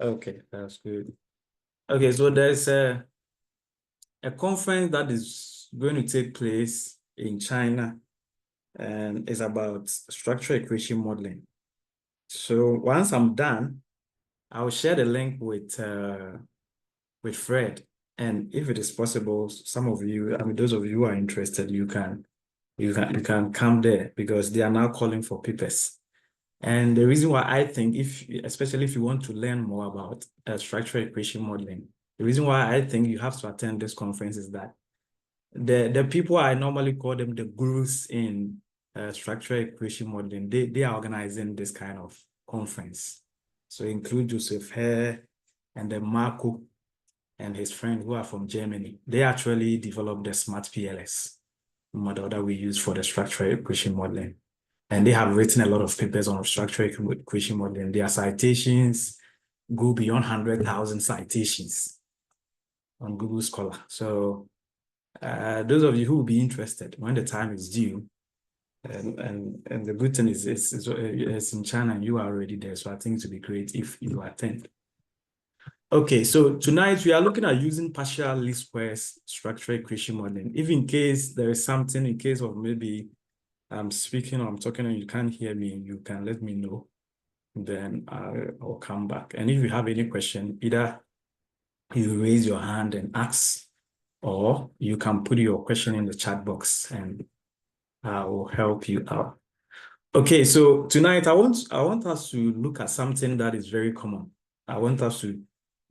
Okay, that's good. Okay, so there's a conference that is going to take place in China, and it's about structural equation modeling. So once I'm done, I'll share the link with Fred. And if it is possible, some of you, I mean, those of you who are interested, you can come there because they are now calling for papers. And the reason why I think, especially if you want to learn more about structural equation modeling, the reason why I think you have to attend this conference is that the people I normally call them the gurus in structural equation modeling, they are organizing this kind of conference. So include Joseph Hare and then Marco and his friend who are from Germany. They actually developed the smart PLS model that we use for the structural equation modeling. And they have written a lot of papers on structural equation modeling. Their citations go beyond 100,000 citations on Google Scholar. So those of you who will be interested when the time is due, and the good thing is it's in China and you are already there. So I think it would be great if you attend. Okay, so tonight we are looking at using partial least squares structural equation modeling. If in case there is something, in case of maybe I'm speaking or I'm talking and you can't hear me, you can let me know. Then I'll come back. And if you have any question, either you raise your hand and ask, or you can put your question in the chat box and I will help you out. Okay, so tonight I want us to look at something that is very common. I want us to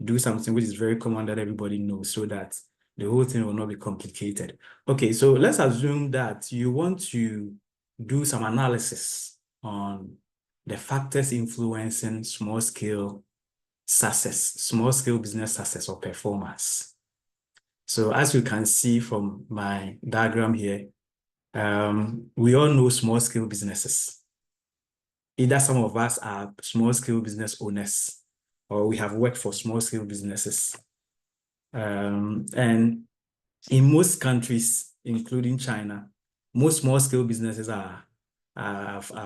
do something which is very common that everybody knows so that the whole thing will not be complicated. Okay, so let's assume that you want to do some analysis on the factors influencing small-scale business success or performance. So as you can see from my diagram here, we all know small-scale businesses. Either some of us are small-scale business owners or we have worked for small-scale businesses. And in most countries, including China, most small-scale businesses are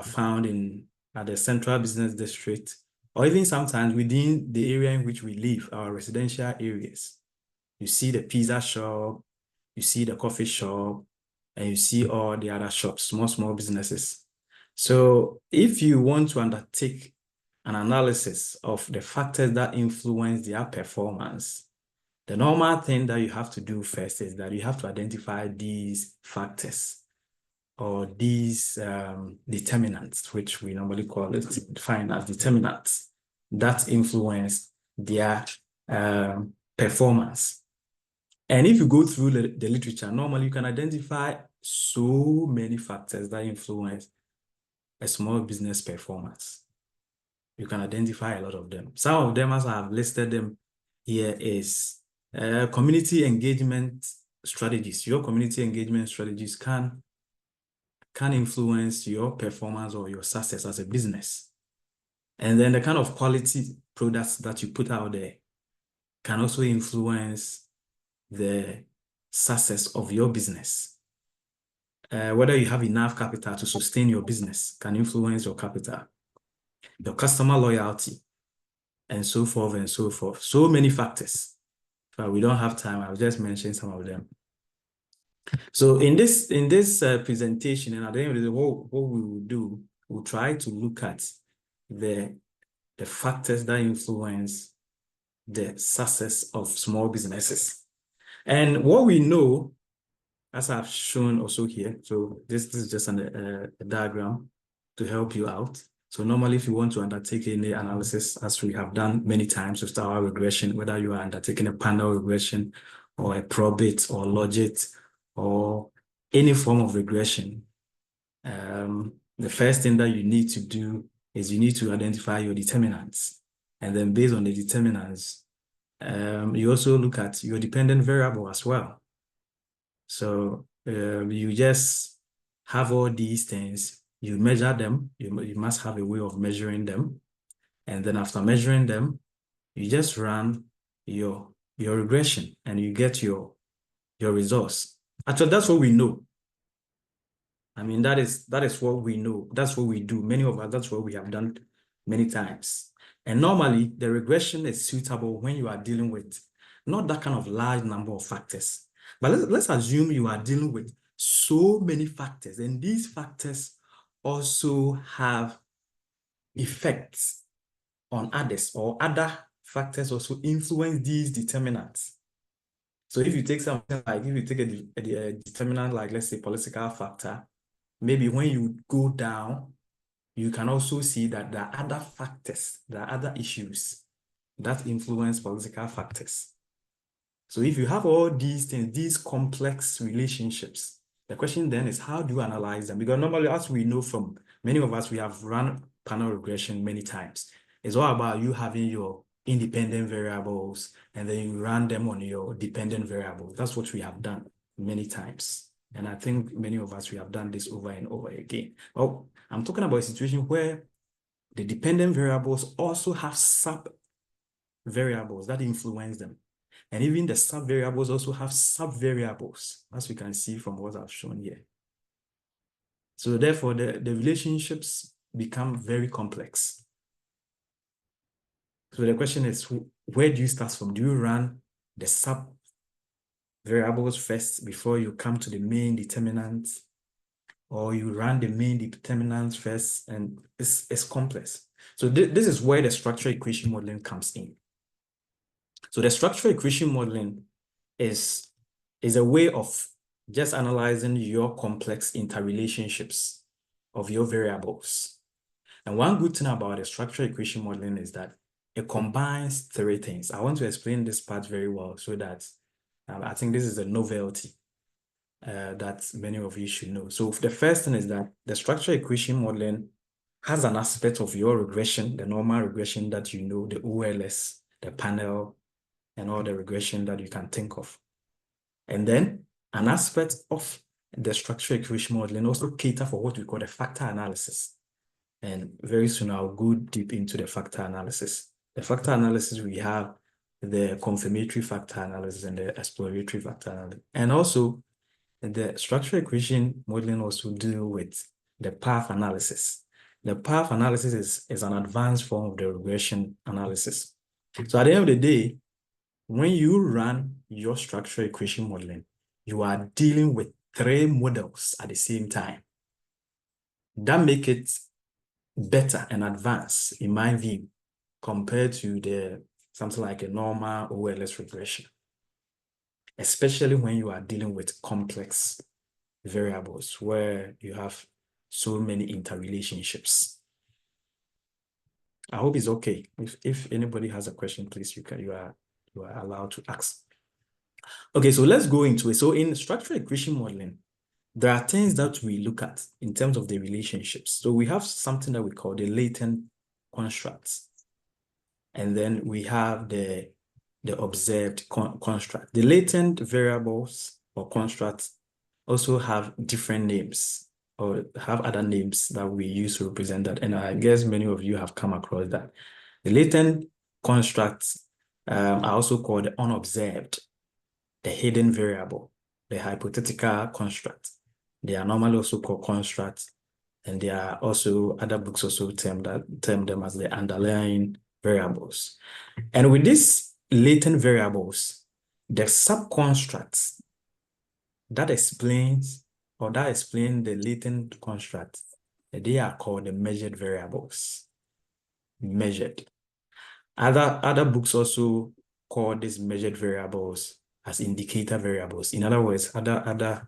found at the central business district, or even sometimes within the area in which we live, our residential areas. You see the pizza shop, you see the coffee shop, and you see all the other shops, small businesses. So if you want to undertake an analysis of the factors that influence their performance, the normal thing that you have to do first is that you have to identify these factors or these determinants, which we normally call it, defined as determinants that influence their performance. And if you go through the literature, normally you can identify so many factors that influence a small business performance. You can identify a lot of them. Some of them, as I have listed them here, is community engagement strategies. Your community engagement strategies can influence your performance or your success as a business. And then the kind of quality products that you put out there can also influence the success of your business. Whether you have enough capital to sustain your business can influence your capital, your customer loyalty, and so forth and so forth. So many factors. But we don't have time. I'll just mention some of them. So in this presentation, and at the end of the day, what we will do, we'll try to look at the factors that influence the success of small businesses. And what we know, as I've shown also here, so this is just a diagram to help you out. So normally, if you want to undertake any analysis, as we have done many times with our regression, whether you are undertaking a panel regression or a probit or logit or any form of regression, the first thing that you need to do is you need to identify your determinants. And then based on the determinants, you also look at your dependent variable as well. So you just have all these things, you measure them, you must have a way of measuring them. And then after measuring them, you just run your regression and you get your results. Actually, that's what we know. I mean, that is what we know. That's what we do. Many of us, that's what we have done many times. And normally, the regression is suitable when you are dealing with not that kind of large number of factors. But let's assume you are dealing with so many factors, and these factors also have effects on others, or other factors also influence these determinants. So if you take something like, if you take a determinant like, let's say, political factor, maybe when you go down, you can also see that there are other factors, there are other issues that influence political factors. So if you have all these things, these complex relationships, the question then is, how do you analyze them? Because normally, as we know from many of us, we have run panel regression many times. It's all about you having your independent variables, and then you run them on your dependent variables. That's what we have done many times. And I think many of us, we have done this over and over again. Oh, I'm talking about a situation where the dependent variables also have sub-variables that influence them. And even the sub-variables also have sub-variables, as we can see from what I've shown here. So therefore, the relationships become very complex. So the question is, where do you start from? Do you run the sub-variables first before you come to the main determinant? Or you run the main determinants first, and it's complex. So this is where the structural equation modeling comes in. So the structural equation modeling is a way of just analyzing your complex interrelationships of your variables. And one good thing about the structural equation modeling is that it combines three things. I want to explain this part very well so that I think this is a novelty that many of you should know. So the first thing is that the structural equation modeling has an aspect of your regression, the normal regression that you know, the OLS, the panel, and all the regression that you can think of. And then an aspect of the structural equation modeling also cater for what we call the factor analysis. And very soon I'll go deep into the factor analysis. The factor analysis, we have the confirmatory factor analysis and the exploratory factor analysis. And also the structural equation modeling also deal with the path analysis. The path analysis is an advanced form of the regression analysis. So at the end of the day, when you run your structural equation modeling, you are dealing with three models at the same time. That make it better and advanced, in my view, compared to something like a normal OLS regression, especially when you are dealing with complex variables where you have so many interrelationships. I hope it's okay. If anybody has a question, please, you are allowed to ask. Okay, so let's go into it. So in structural equation modeling, there are things that we look at in terms of the relationships. So we have something that we call the latent constructs. And then we have the observed construct. The latent variables or constructs also have different names or have other names that we use to represent that. And I guess many of you have come across that. The latent constructs are also called the unobserved, the hidden variable, the hypothetical construct. They are normally also called constructs, and there are also other books also term them as the underlying variables. And with these latent variables, the subconstructs that explain the latent construct, they are called the measured variables. Measured. Other books also call these measured variables as indicator variables. In other words, other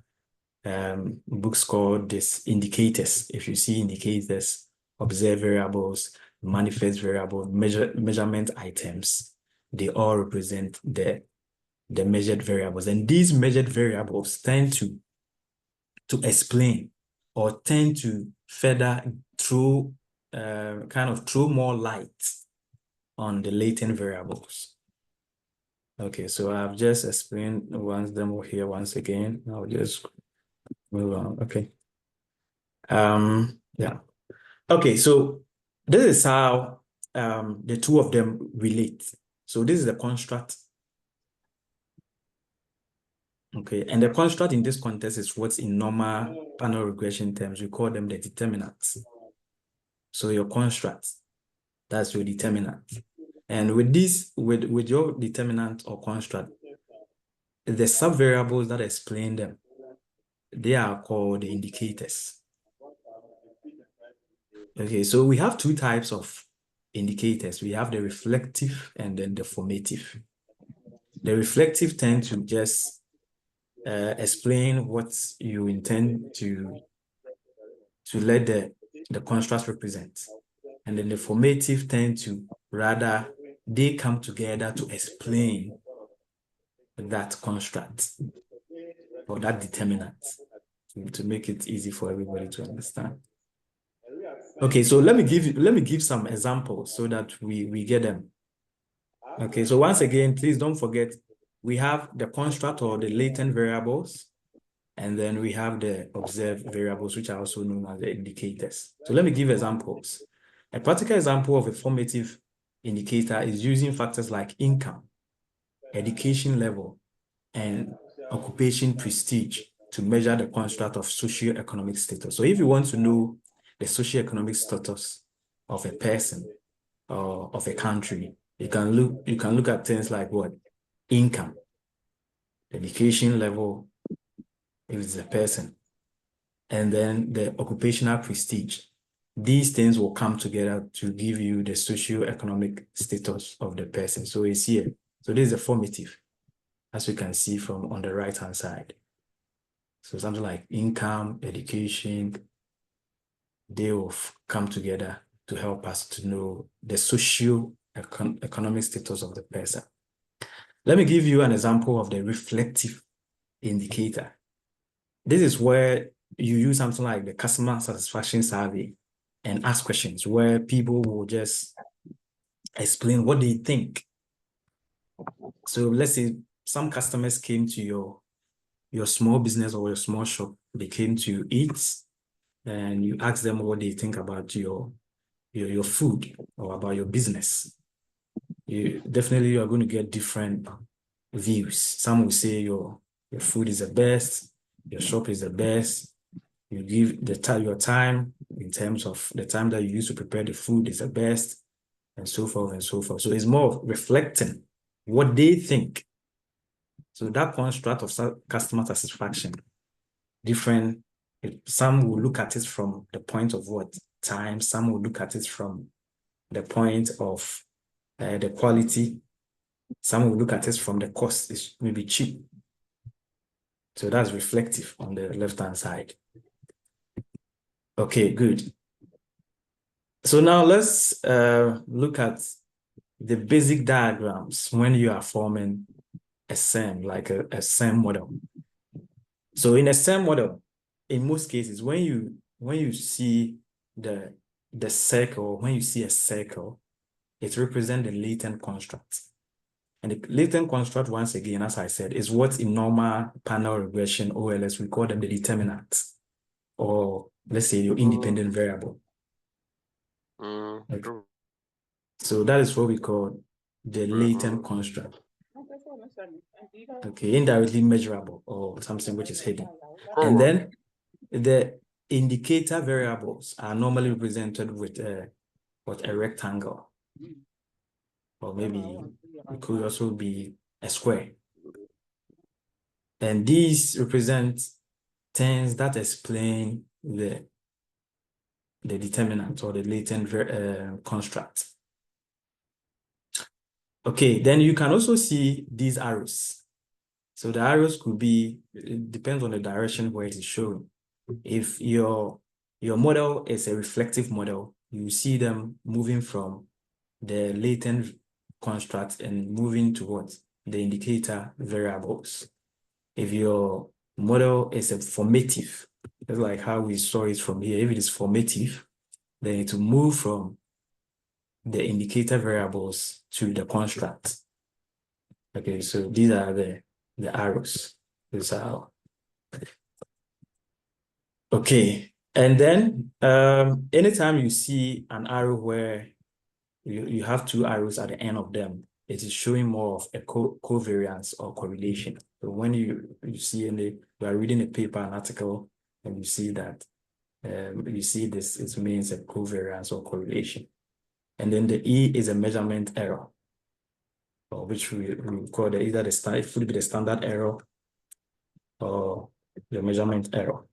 books call this indicators. If you see indicators, observed variables, manifest variable, measurement items, they all represent the measured variables. And these measured variables tend to explain or tend to further throw more light on the latent variables. Okay, so I've just explained them here once again. I'll just move on. Okay. Yeah. Okay, so this is how the two of them relate. So this is the construct. Okay, and the construct in this context is what's in normal panel regression terms. We call them the determinants. So your construct. That's your determinant. And with this, with your determinant or construct, the subvariables that explain them, they are called the indicators. Okay, so we have two types of indicators. We have the reflective and then the formative. The reflective tend to just explain what you intend to let the construct represent. And then the formative tend to rather, they come together to explain that construct or that determinant to make it easy for everybody to understand. Okay, so let me give some examples so that we get them. Okay, so once again, please don't forget, we have the construct or the latent variables, and then we have the observed variables, which are also known as the indicators. So let me give examples. A practical example of a formative indicator is using factors like income, education level, and occupation prestige to measure the construct of socioeconomic status. So if you want to know the socioeconomic status of a person or of a country, you can look at things like what? Income, education level, if it's a person, and then the occupational prestige. These things will come together to give you the socioeconomic status of the person. So it's here. So this is a formative, as you can see from on the right-hand side. So something like income, education, they will come together to help us to know the socio-economic status of the person. Let me give you an example of the reflective indicator. This is where you use something like the customer satisfaction survey and ask questions where people will just explain what they think. So let's say some customers came to your small business or your small shop, they came to eat, and you ask them what they think about your food or about your business. You are going to get different views. Some will say your food is the best, your shop is the best. You give your time in terms of the time that you use to prepare the food is the best, and so forth and so forth. So it's more of reflecting what they think. So that construct of customer satisfaction, different. Some will look at it from the point of what? Time. Some will look at it from the point of the quality. Some will look at it from the cost. It's maybe cheap. So that's reflective on the left-hand side. Okay, good. So now let's look at the basic diagrams when you are forming a SEM, like a SEM model. So in a SEM model, in most cases, when you see the circle, when you see a circle, it represents the latent construct. And the latent construct, once again, as I said, is what in normal panel regression, OLS, we call them the determinants, or let's say your independent variable. Okay. So that is what we call the latent construct. Okay, indirectly measurable or something which is hidden. And then the indicator variables are normally represented with a rectangle, or maybe it could also be a square. And these represent things that explain the determinant or the latent construct. Okay, then you can also see these arrows. So the arrows could be, it depends on the direction where it is showing. If your model is a reflective model, you see them moving from the latent construct and moving towards the indicator variables. If your model is a formative, it's like how we saw it from here. If it is formative, then it will move from the indicator variables to the construct. Okay, so these are the arrows. These are okay. And then anytime you see an arrow where you have two arrows at the end of them, it is showing more of a covariance or correlation. So when you see you are reading a paper, an article, and you see that you see this, it means a covariance or correlation. And then the E is a measurement error, or which we call either the standard, it would be the standard error or the measurement error.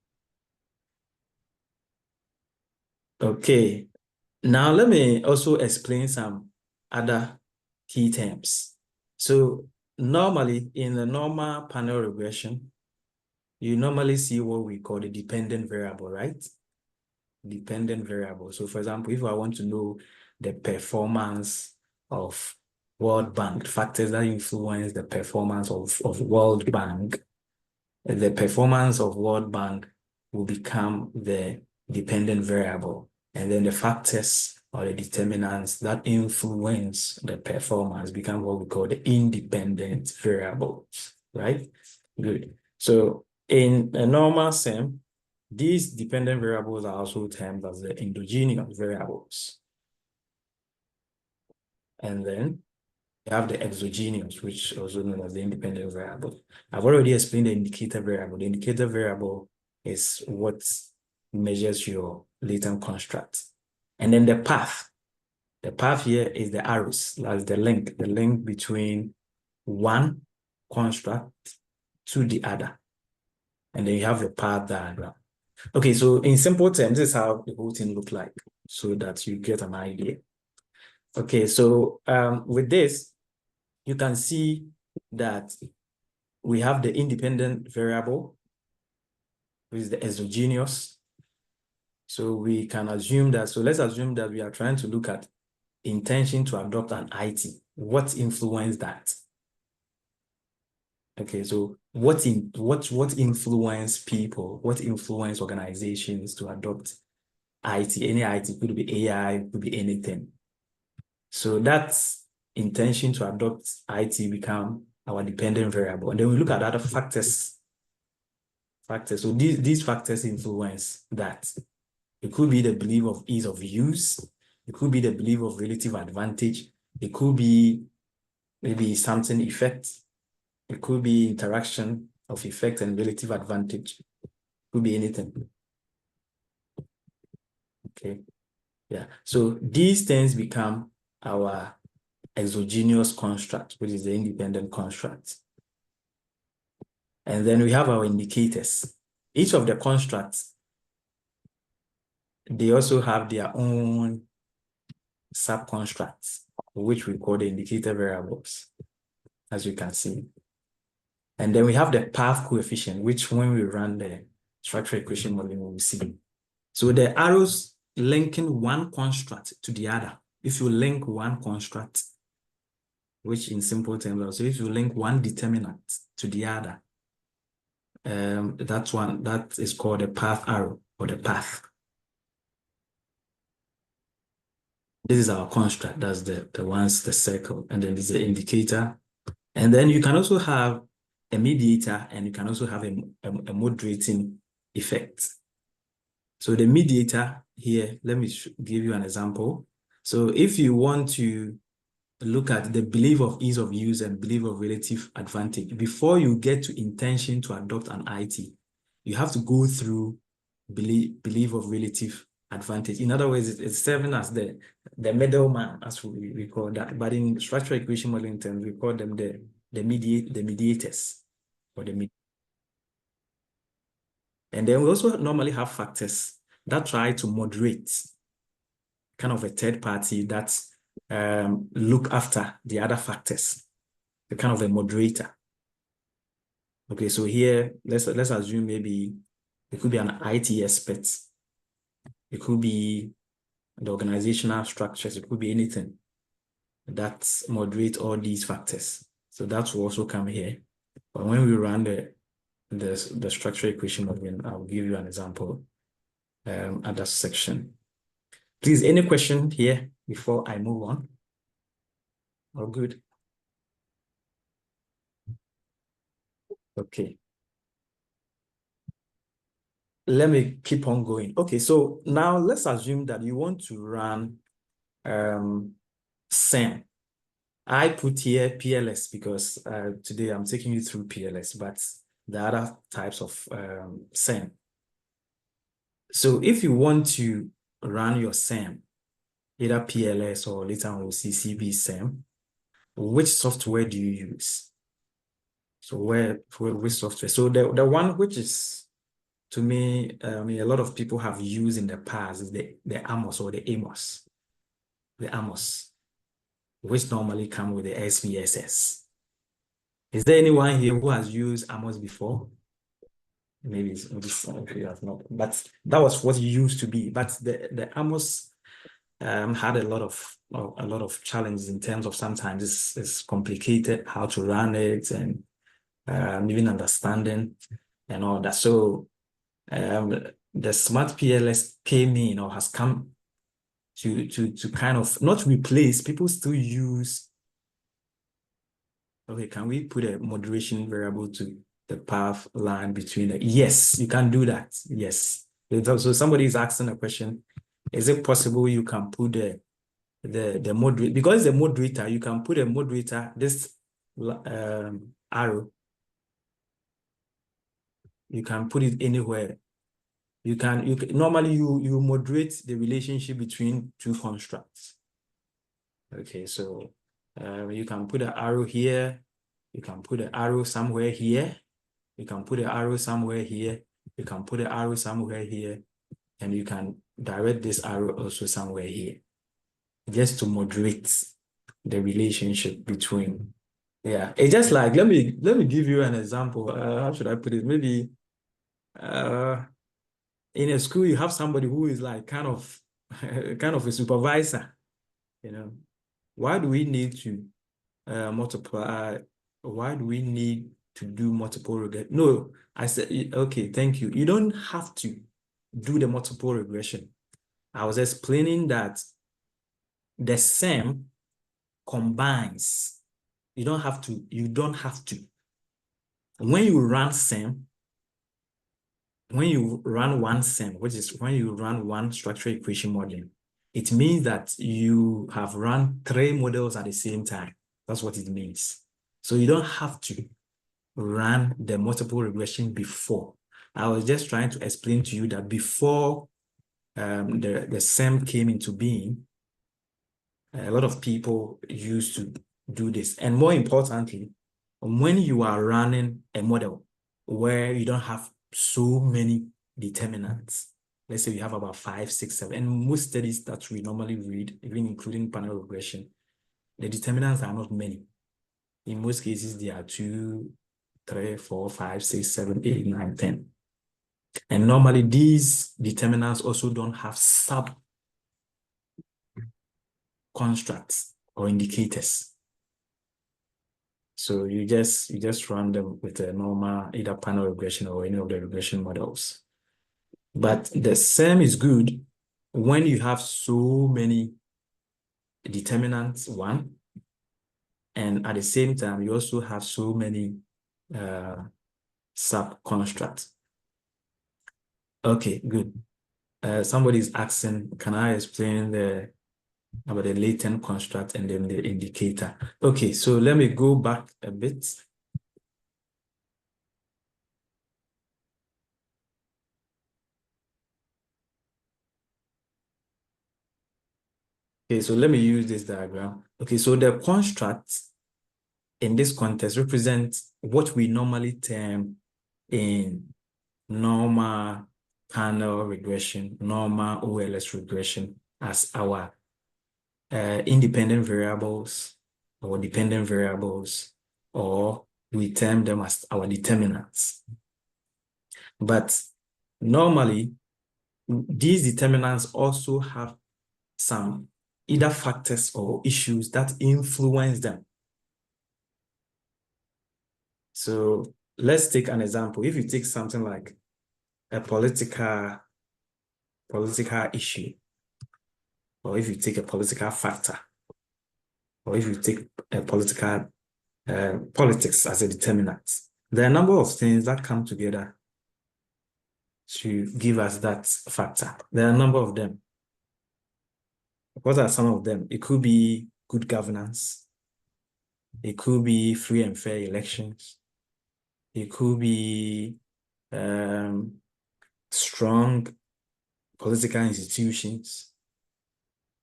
Okay, now let me also explain some other key terms. So normally in the normal panel regression, you normally see what we call the dependent variable, right? Dependent variable. So for example, if I want to know the performance of World Bank, factors that influence the performance of World Bank, the performance of World Bank will become the dependent variable. And then the factors or the determinants that influence the performance become what we call the independent variables, right? Good. So in a normal SEM, these dependent variables are also termed as the endogenous variables. And then you have the exogenous, which is also known as the independent variable. I've already explained the indicator variable. The indicator variable is what measures your latent construct. And then the path. The path here is the arrows, that's the link between one construct to the other. And then you have the path diagram. Okay, so in simple terms, this is how the whole thing looks like, so that you get an idea. Okay, so with this, you can see that we have the independent variable, which is the exogenous. So we can assume that, so let's assume that we are trying to look at intention to adopt an IT. What influenced that? Okay, so what influence people, what influence organizations to adopt IT? Any IT, could be AI, could be anything. So that's intention to adopt IT become our dependent variable. And then we look at other factors. So these factors influence that. It could be the belief of ease of use. It could be the belief of relative advantage. It could be maybe something effect. It could be interaction of effect and relative advantage. It could be anything. Okay. Yeah. So these things become our exogenous construct, which is the independent construct. And then we have our indicators. Each of the constructs, they also have their own subconstructs, which we call the indicator variables, as you can see. And then we have the path coefficient, which when we run the structural equation modeling, we will see. So the arrows linking one construct to the other. If you link one construct, which in simple terms also, if you link one determinant to the other, that is called the path arrow or the path. This is our construct. That's the circle, and then this is the indicator. And then you can also have a mediator, and you can also have a moderating effect. So the mediator here, let me give you an example. So if you want to look at the belief of ease of use and belief of relative advantage, before you get to intention to adopt an IT, you have to go through belief of relative advantage. In other words, it's serving as the middleman, as we call that. But in structural equation modeling terms, we call them the mediators or the mediators. And then we also normally have factors that try to moderate, kind of a third party that look after the other factors, the kind of a moderator. Okay, so here, let's assume maybe it could be an IT expert. It could be the organizational structures. It could be anything that moderate all these factors. So that will also come here. But when we run the structural equation again, I'll give you an example at that section. Please, any question here before I move on? All good? Okay. Let me keep on going. Okay, so now let's assume that you want to run SEM. I put here PLS because today I'm taking you through PLS, but the other types of SEM. So if you want to run your SEM, either PLS or later on we'll see CB-SEM, which software do you use? So which software? So the one which is, to me, a lot of people have used in the past is the Amos or the Amos, the Amos, which normally come with the SPSS. Is there anyone here who has used Amos before? Maybe you have not, but that was what it used to be. But the Amos had a lot of challenges in terms of sometimes it's complicated how to run it and even understanding and all that. So the smart PLS came in or has come to kind of not replace. People still use. Okay, can we put a moderation variable to the path line between the, yes, you can do that. Yes. So somebody is asking a question. Is it possible you can put the moderator, because the moderator, you can put a moderator, this arrow, you can put it anywhere. You can normally you moderate the relationship between two constructs. Okay, so you can put an arrow here, you can put an arrow somewhere here, you can put an arrow somewhere here, you can put an arrow somewhere here, and you can direct this arrow also somewhere here, just to moderate the relationship between. Yeah, it's just like, let me give you an example. How should I put it? Maybe in a school, you have somebody who is like kind of a supervisor, you know. Why do we need to multiply? Why do we need to do multiple regression? No, I said, okay, thank you. You don't have to do the multiple regression. I was explaining that the SEM combines. You don't have to. When you run SEM, when you run one SEM, which is when you run one structural equation modeling, it means that you have run 3 models at the same time. That's what it means. So you don't have to run the multiple regression before. I was just trying to explain to you that before the SEM came into being, a lot of people used to do this. And more importantly, when you are running a model where you don't have so many determinants, let's say you have about 5, 6, 7, and most studies that we normally read, even including panel regression, the determinants are not many. In most cases, they are 2, 3, 4, 5, 6, 7, 8, 9, 10. And normally these determinants also don't have sub constructs or indicators. So you just run them with a normal either panel regression or any of the regression models. But the SEM is good when you have so many determinants, one, and at the same time, you also have so many sub-constructs. Okay, good. Somebody is asking, can I explain about the latent construct and then the indicator? Okay, so let me go back a bit. Okay, so let me use this diagram. Okay, so the construct in this context represents what we normally term in normal panel regression, normal OLS regression as our independent variables or dependent variables, or we term them as our determinants. But normally, these determinants also have some either factors or issues that influence them. So let's take an example. If you take something like a political issue, or if you take a political factor, or if you take a politics as a determinant, there are a number of things that come together to give us that factor. There are a number of them. What are some of them? It could be good governance. It could be free and fair elections. It could be strong political institutions.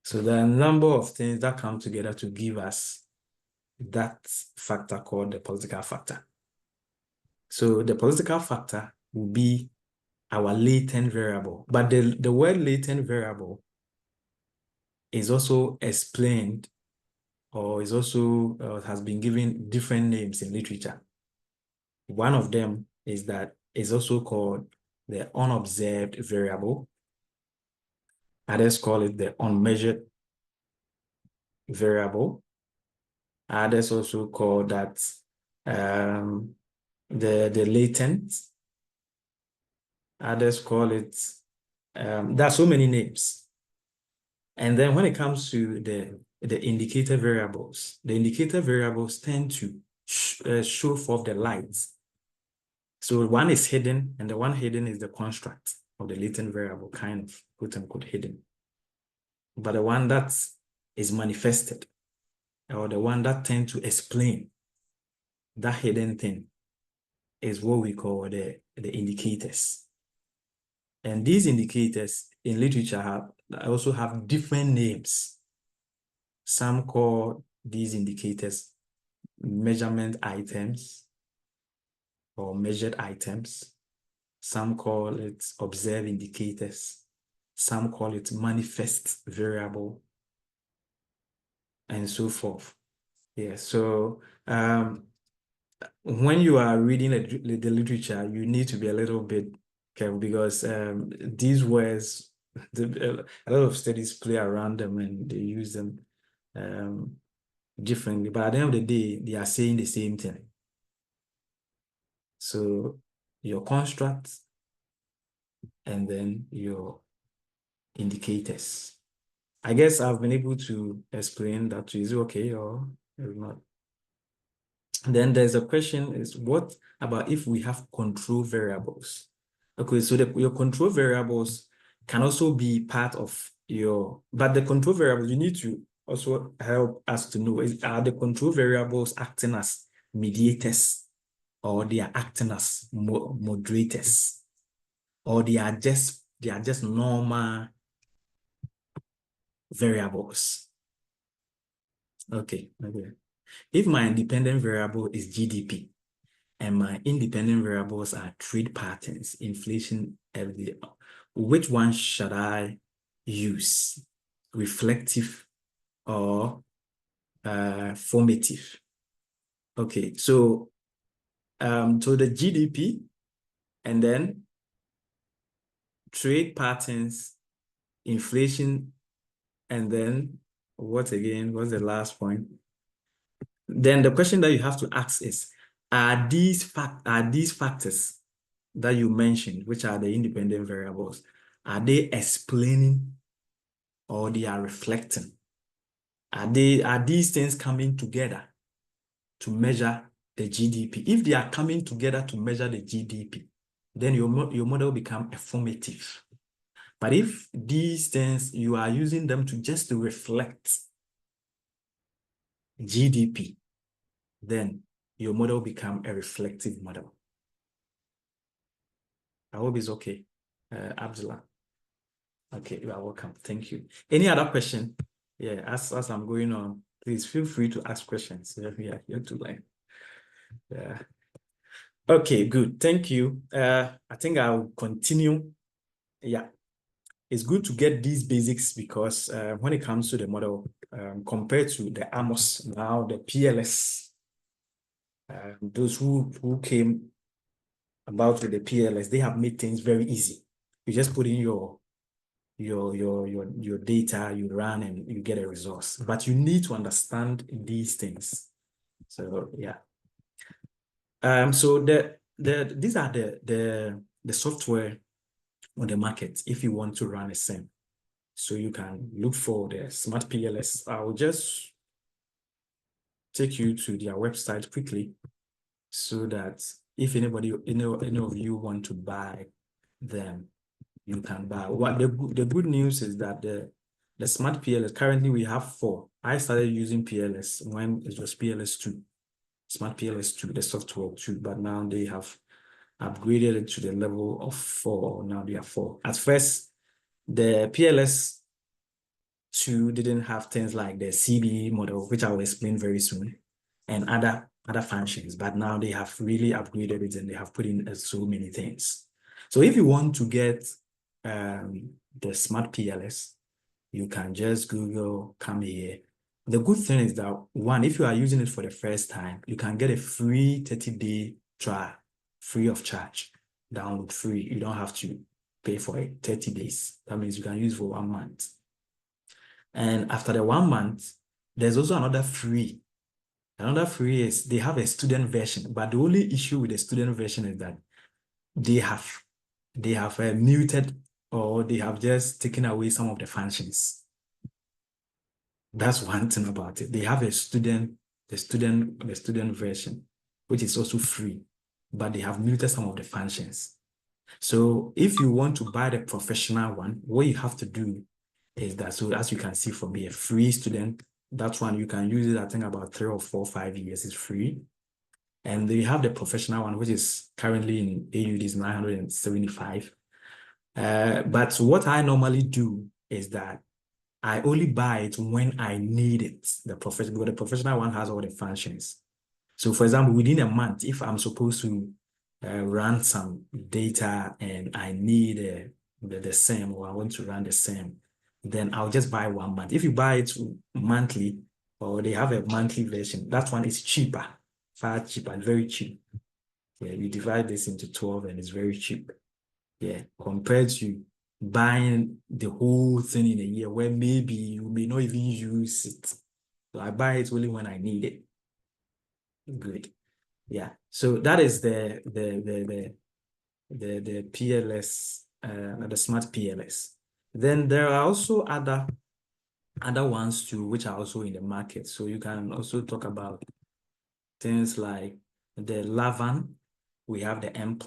So there are a number of things that come together to give us that factor called the political factor. So the political factor will be our latent variable, but the word latent variable is also explained or is also has been given different names in literature. One of them is that is also called the unobserved variable. Others call it the unmeasured variable. Others also call that the latent. Others call it, there are so many names. And then when it comes to the indicator variables, the indicator variables tend to show forth the lights. So one is hidden, and the one hidden is the construct of the latent variable, kind of quote unquote hidden. But the one that is manifested, or the one that tends to explain that hidden thing, is what we call the indicators. And these indicators in literature also have different names. Some call these indicators measurement items or measured items. Some call it observed indicators. Some call it manifest variable, and so forth. Yeah, so when you are reading the literature, you need to be a little bit careful because these words, a lot of studies play around them and they use them differently. But at the end of the day, they are saying the same thing. So your construct and then your indicators. I guess I've been able to explain that to you. Is it okay or not? Then there's a question is, what about if we have control variables? Okay, so your control variables can also be part of but the control variables, you need to also help us to know, are the control variables acting as mediators, or they are acting as moderators, or they are just normal variables? Okay. If my independent variable is GDP, and my independent variables are trade patterns, inflation, everything, which one should I use? Reflective or formative? Okay, so the GDP, and then trade patterns, inflation, and then what again? What's the last point? Then the question that you have to ask is, are these factors that you mentioned, which are the independent variables, are they explaining or they are reflecting? Are these things coming together to measure the GDP? If they are coming together to measure the GDP, then your model become formative. But if these things, you are using them to reflect GDP, then your model become a reflective model. I hope it's okay, Abdullah. Okay, you are welcome. Thank you. Any other question? Yeah, as I'm going on, please feel free to ask questions. We are here to learn. Yeah. Okay, good. Thank you. I think I'll continue. Yeah, it's good to get these basics because when it comes to the model, compared to the AMOS, now the PLS, those who came about with the PLS, they have made things very easy. You just put in your data, you run and you get a resource. But you need to understand these things. So yeah. So these are the software on the market if you want to run a SEM. So you can look for the Smart PLS. I will just take you to their website quickly so that if anybody, any of you want to buy them, you can buy. What the good news is that the Smart PLS, currently we have 4. I started using PLS when it was PLS-2, Smart PLS-2, the software 2, but now they have upgraded it to the level of 4. Now they are 4. At first, the PLS 2 didn't have things like the CBE model, which I will explain very soon, and other functions. But now they have really upgraded it and they have put in so many things. So if you want to get the smart PLS, you can just Google, come here. The good thing is that, one, if you are using it for the first time, you can get a free 30-day trial, free of charge, download free. You don't have to pay for it, 30 days. That means you can use for 1 month. And after the 1 month, there's also another free. Another free is they have a student version, but the only issue with the student version is that they have muted, or they have just taken away some of the functions. That's one thing about it. They have the student version, which is also free, but they have muted some of the functions. So if you want to buy the professional one, what you have to do is that, so as you can see from here, free student, that one you can use it, I think about 3 or 4, 5 years is free. And they have the professional one, which is currently in AUD is 975. But what I normally do is that I only buy it when I need it, because the professional one has all the functions. So for example, within a month, if I'm supposed to run some data and I need the SEM, or I want to run the SEM, then I'll just buy 1 month. If you buy it monthly, or they have a monthly version, that one is cheaper, far cheaper, very cheap. Yeah, you divide this into 12 and it's very cheap. Yeah, compared to buying the whole thing in a year where maybe you may not even use it. So I buy it only when I need it. Good. Yeah. So that is the PLS, the smart PLS. Then there are also other ones too, which are also in the market. So you can also talk about things like the Lavan. We have the M+,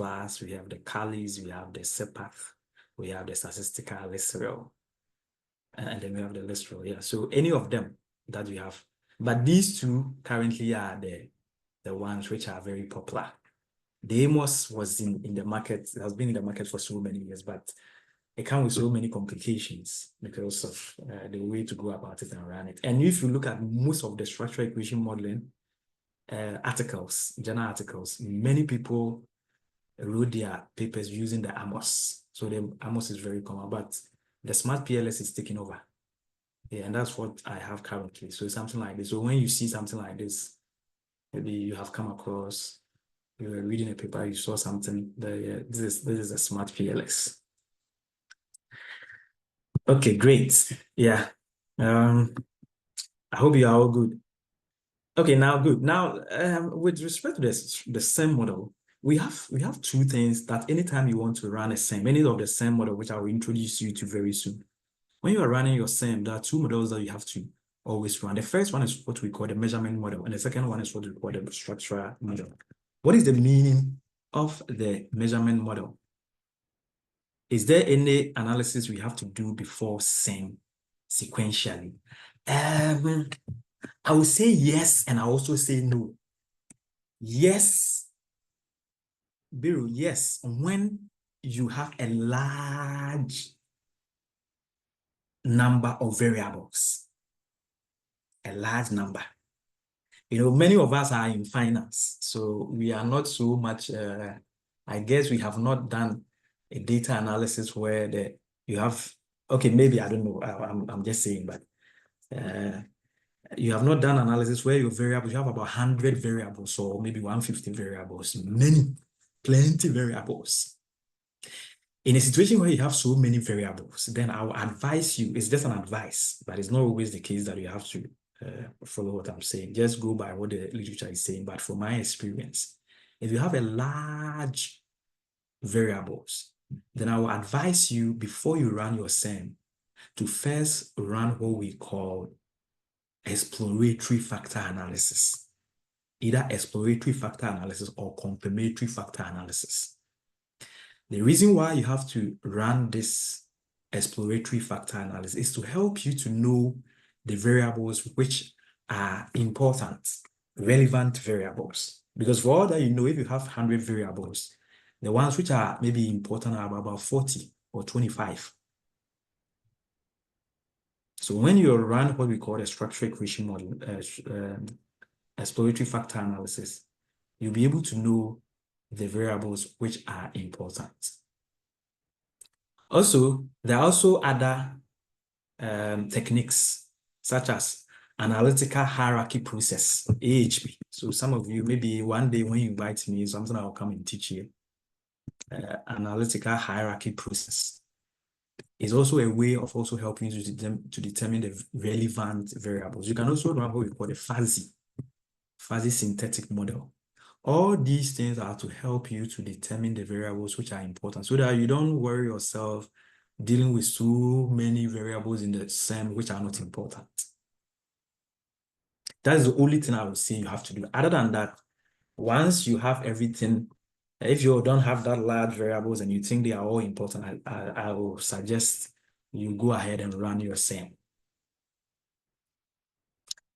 we have the Calis, we have the CEPATH, we have the statistical Listral, and then we have the Listral. Yeah, so any of them that we have, but these two currently are the ones which are very popular. The Amos was in the market, has been in the market for so many years, but it comes with so many complications because of the way to go about it and run it. And if you look at most of the structural equation modeling articles, journal articles, many people wrote their papers using the Amos. So the Amos is very common, but the smart PLS is taking over. Yeah, and that's what I have currently. So it's something like this. So when you see something like this, maybe you have come across, you were reading a paper, you saw something, this is a smart PLS. Okay, great. Yeah. I hope you are all good. Okay, now good. Now, with respect to the SEM model, we have two things that anytime you want to run a SEM, any of the SEM model, which I will introduce you to very soon. When you are running your SEM, there are two models that you have to always run. The first one is what we call the measurement model, and the second one is what we call the structural model. What is the meaning of the measurement model? Is there any analysis we have to do before SEM sequentially? I will say yes, and I also say no. Yes, Biru, yes, when you have a large number of variables, a large number. You know, many of us are in finance, so we are not so much, I guess we have not done a data analysis where you have, okay, maybe, I don't know, I'm just saying, but you have not done analysis where your variables, you have about 100 variables or maybe 150 variables, plenty variables. In a situation where you have so many variables, then I will advise you, it's just an advice, but it's not always the case that you have to follow what I'm saying. Just go by what the literature is saying. But from my experience, if you have a large variables, then I will advise you before you run your SEM to first run what we call exploratory factor analysis, either exploratory factor analysis or confirmatory factor analysis. The reason why you have to run this exploratory factor analysis is to help you to know the variables which are important, relevant variables. Because for all that you know, if you have 100 variables, the ones which are maybe important are about 40 or 25. So when you run what we call a structural equation model, exploratory factor analysis, you'll be able to know the variables which are important. Also, there are also other techniques such as analytical hierarchy process, AHP. So some of you, maybe one day when you invite me, something I'll come and teach you. Analytical hierarchy process is also a way of also helping you to determine the relevant variables. You can also run what we call a fuzzy synthetic model. All these things are to help you to determine the variables which are important so that you don't worry yourself dealing with so many variables in the SEM which are not important. That is the only thing I would say you have to do. Other than that, once you have everything, if you don't have that large variables and you think they are all important, I will suggest you go ahead and run your SEM.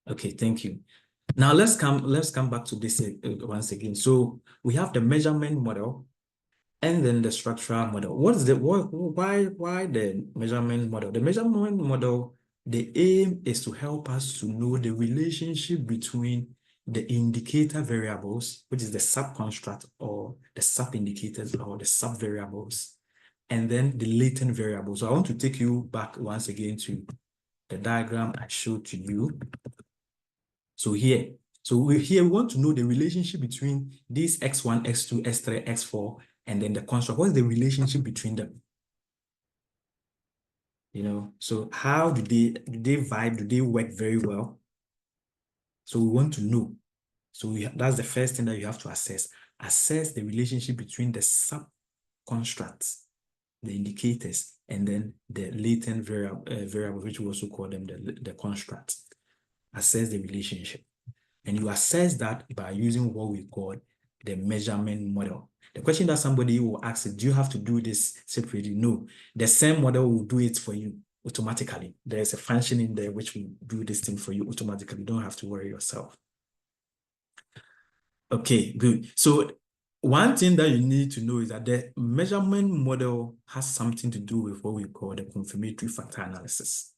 Okay, thank you. Now let's come back to this once again. So we have the measurement model and then the structural model. Why the measurement model? The measurement model, the aim is to help us to know the relationship between the indicator variables, which is the subconstruct or the sub-indicators or the sub-variables, and then the latent variables. So I want to take you back once again to the diagram I showed to you. So here we want to know the relationship between these x1, x2, x3, x4, and then the construct. What's the relationship between them? You know, so how do they vibe? Do they work very well? So we want to know. So that's the first thing that you have to assess. Assess the relationship between the sub-constructs, the indicators, and then the latent variable, which we also call them the constructs. Assess the relationship. And you assess that by using what we call the measurement model. The question that somebody will ask is, do you have to do this separately? No, the same model will do it for you automatically. There's a function in there which will do this thing for you automatically. You don't have to worry yourself. Okay, good. So one thing that you need to know is that the measurement model has something to do with what we call the confirmatory factor analysis.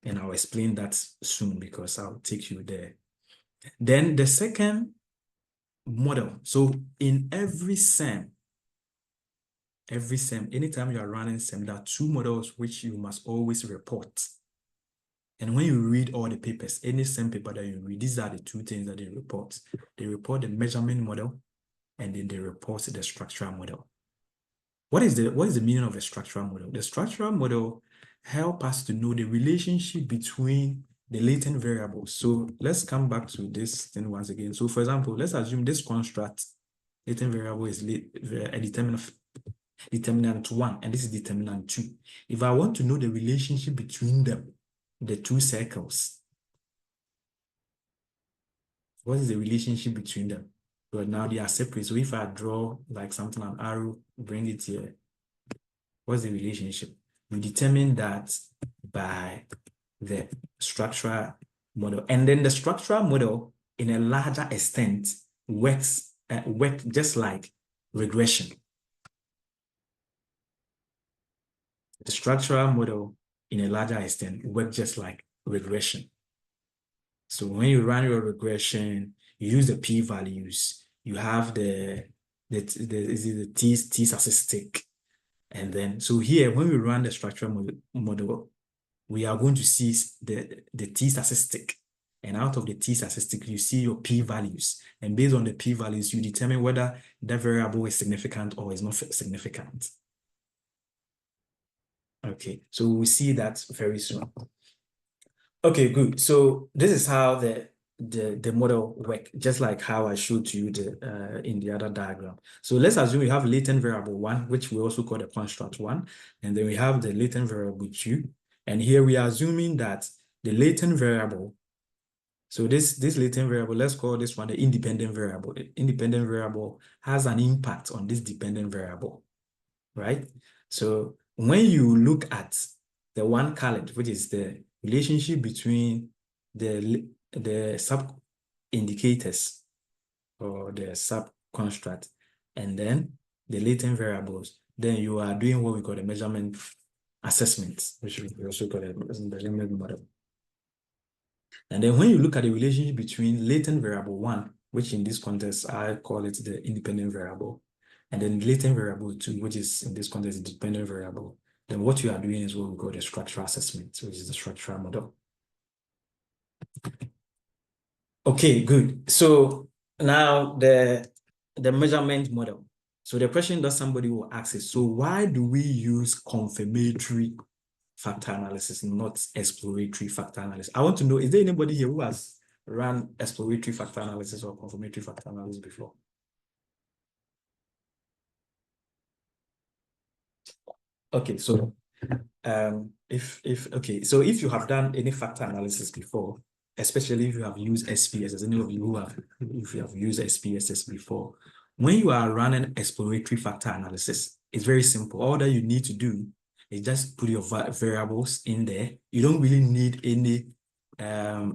And I'll explain that soon because I'll take you there. Then the second model. So in every SEM, anytime you are running SEM, there are two models which you must always report. And when you read all the papers, any SEM paper that you read, these are the two things that they report. They report the measurement model, and then they report the structural model. What is the meaning of the structural model? The structural model helps us to know the relationship between the latent variables. So let's come back to this thing once again. So for example, let's assume this construct, latent variable is a determinant 1, and this is determinant 2. If I want to know the relationship between them, the two circles, what is the relationship between them? But now they are separate. So if I draw like something, an arrow, bring it here, what's the relationship? We determine that by the structural model. And then the structural model, in a larger extent, works just like regression. The structural model, in a larger extent, works just like regression. So when you run your regression, you use the p-values. You have the t-statistic. And then, so here, when we run the structural model, we are going to see the t-statistic. And out of the t-statistic, you see your p-values. And based on the p-values, you determine whether that variable is significant or is not significant. Okay, so we'll see that very soon. Okay, good. So this is how the model works, just like how I showed you in the other diagram. So let's assume we have latent variable 1, which we also call the construct 1, and then we have the latent variable 2. And here we are assuming that the latent variable, so this latent variable, let's call this one the independent variable. The independent variable has an impact on this dependent variable, right? So when you look at the one colored, which is the relationship between the sub indicators or the sub construct and then the latent variables, then you are doing what we call the measurement assessment, which we also call it the limit model. And then when you look at the relationship between latent variable 1, which in this context, I call it the independent variable, and then latent variable 2, which is in this context, the dependent variable, then what you are doing is what we call the structural assessment, which is the structural model. Okay, good. So now the measurement model. So the question that somebody will ask is, so why do we use confirmatory factor analysis, not exploratory factor analysis? I want to know, is there anybody here who has run exploratory factor analysis or confirmatory factor analysis before? Okay, so if you have done any factor analysis before, especially if you have used SPSS, any of you who have, if you have used SPSS before, when you are running exploratory factor analysis, it's very simple. All that you need to do is just put your variables in there. You don't really need any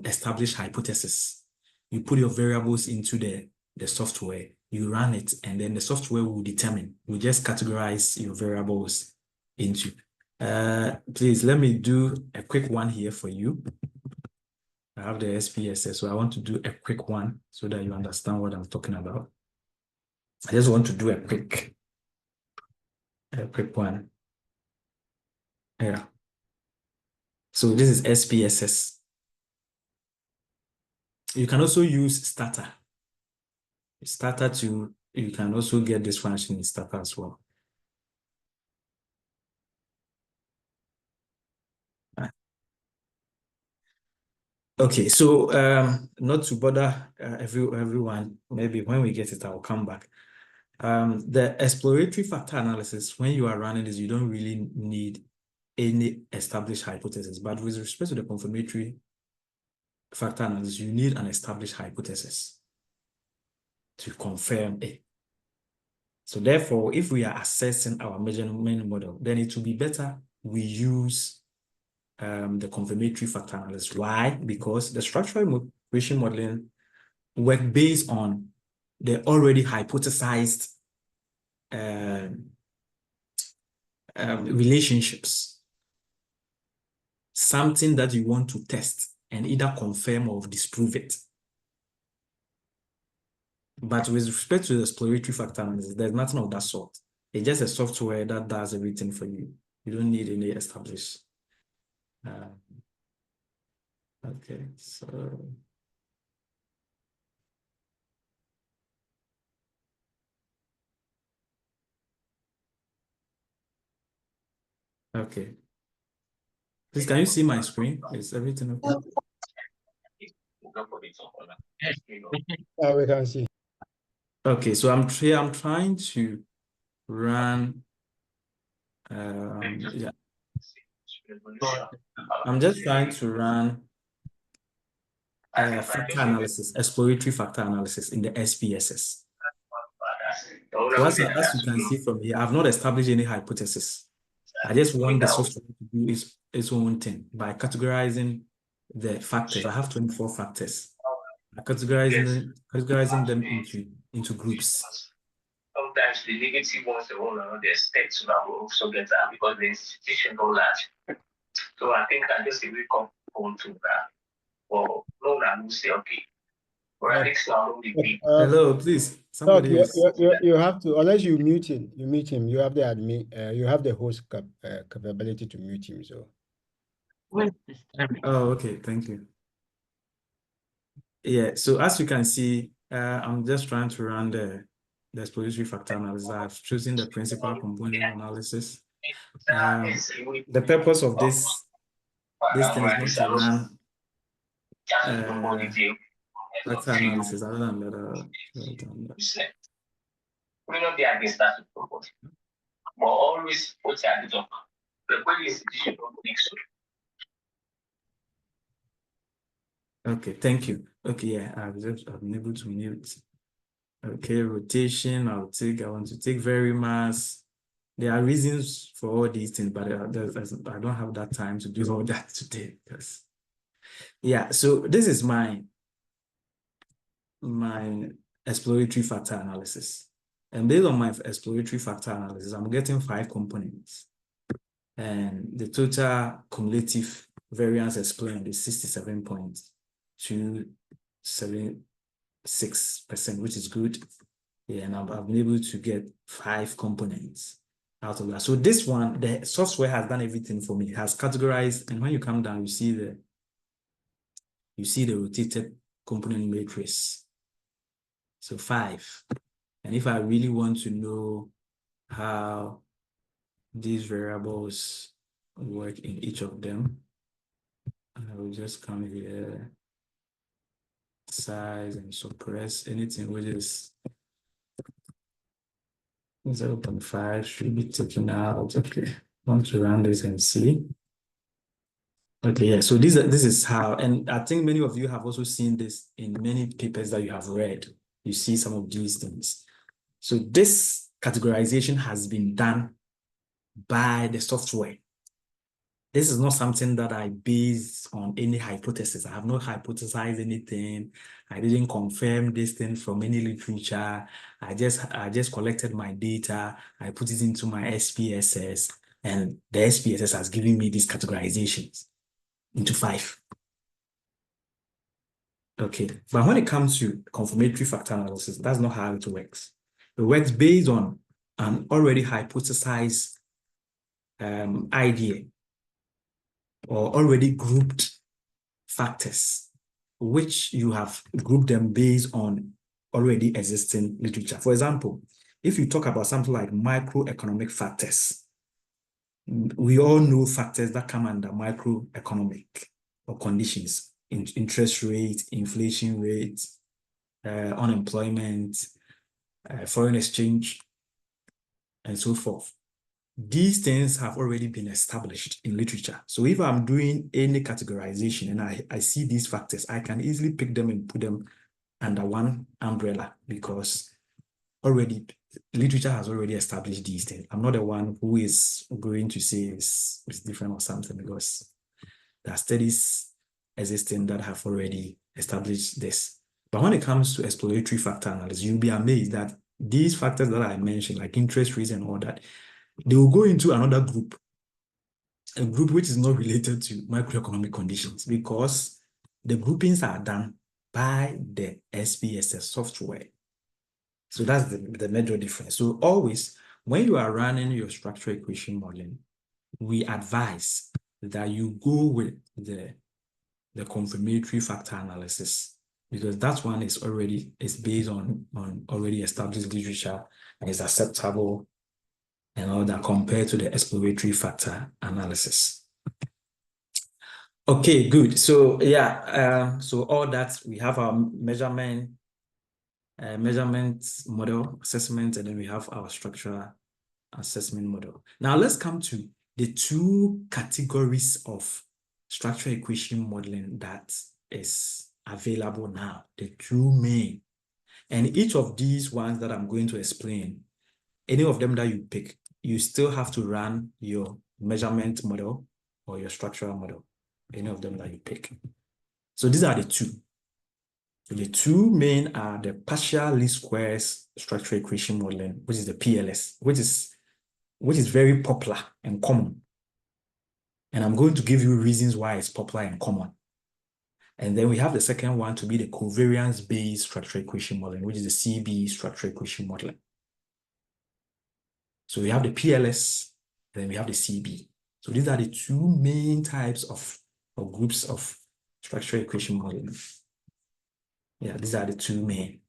established hypothesis. You put your variables into the software, you run it, and then the software will determine, will just categorize your variables into. Please let me do a quick one here for you. I have the SPSS, so I want to do a quick one so that you understand what I'm talking about. I just want to do a quick one. Yeah. So this is SPSS. You can also use starter. You can also get this function in starter as well. Okay, so not to bother everyone, maybe when we get it, I'll come back. The exploratory factor analysis, when you are running this, you don't really need any established hypothesis, but with respect to the confirmatory factor analysis, you need an established hypothesis to confirm it. So therefore, if we are assessing our measurement model, then it will be better we use the confirmatory factor analysis. Why? Because the structural equation modeling work based on the already hypothesized relationships, something that you want to test and either confirm or disprove it. But with respect to the exploratory factor analysis, there's nothing of that sort. It's just a software that does everything for you. You don't need any established. Okay, so. Okay. Please, can you see my screen? Is everything okay? We can see. Okay, so I'm trying to run. Yeah. I'm just trying to run factor analysis, exploratory factor analysis in the SPSS. So as you can see from here, I've not established any hypothesis. I just want the software to do its own thing by categorizing the factors. I have 24 factors. Categorizing them into groups. Sometimes the negative ones they want to expect to also get that because the institution don't large. So I think I just really come on to that. Well, no, I'm say okay. Or I think so. Hello, please. Somebody you have to, unless you mute him, you have the admin, you have the host capability to mute him. So. Oh, okay. Thank you. Yeah. So as you can see, I'm just trying to run the exploratory factor analysis. I've chosen the principal component analysis. The purpose of this thing is not to run factor analysis other than that. We know they are against that, but always put your hands up. The way institution don't think so. Okay, thank you. Okay, yeah, I've been able to mute. Okay, rotation, I want to take very mass. There are reasons for all these things, but I don't have that time to do all that today. Because, yeah, so this is my exploratory factor analysis. And based on my exploratory factor analysis, I'm getting 5 components. And the total cumulative variance explained is 67.276%, which is good. Yeah, and I've been able to get 5 components out of that. So this one, the software has done everything for me. It has categorized, and when you come down, you see the rotated component matrix. So 5. And if I really want to know how these variables work in each of them, I will just come here, size, and suppress anything which is 0.5 should be taken out. Okay, want to run this and see. Okay, yeah, so this is how, and I think many of you have also seen this in many papers that you have read. You see some of these things. So this categorization has been done by the software. This is not something that I base on any hypothesis. I have not hypothesized anything. I didn't confirm this thing from any literature. I just collected my data. I put it into my SPSS, and the SPSS has given me these categorizations into 5. Okay, but when it comes to confirmatory factor analysis, that's not how it works. It works based on an already hypothesized idea or already grouped factors, which you have grouped them based on already existing literature. For example, if you talk about something like microeconomic factors, we all know factors that come under microeconomic or conditions, interest rate, inflation rate, unemployment, foreign exchange, and so forth. These things have already been established in literature. So if I'm doing any categorization and I see these factors, I can easily pick them and put them under one umbrella because already literature has already established these things. I'm not the one who is going to say it's different or something, because there are studies existing that have already established this. But when it comes to exploratory factor analysis, you'll be amazed that these factors that I mentioned, like interest rates and all that, they will go into another group, a group which is not related to macroeconomic conditions, because the groupings are done by the SPSS software. So that's the major difference. So always, when you are running your structural equation modeling, we advise that you go with the confirmatory factor analysis, because that one is based on already established literature and is acceptable and all that, compared to the exploratory factor analysis. Okay, good. So yeah, so all that, we have our measurement model assessment, and then we have our structural assessment model. Now let's come to the 2 categories of structural equation modeling that is available now, the 2 main. And each of these ones that I'm going to explain, any of them that you pick, you still have to run your measurement model or your structural model, any of them that you pick. So these are the 2. So the 2 main are the partial least squares structural equation modeling, which is the PLS, which is very popular and common. And I'm going to give you reasons why it's popular and common. And then we have the second one to be the covariance-based structural equation modeling, which is the CB structural equation modeling. So we have the PLS, then we have the CB. So these are the 2 main types of groups of structural equation modeling. Yeah, these are the 2 main.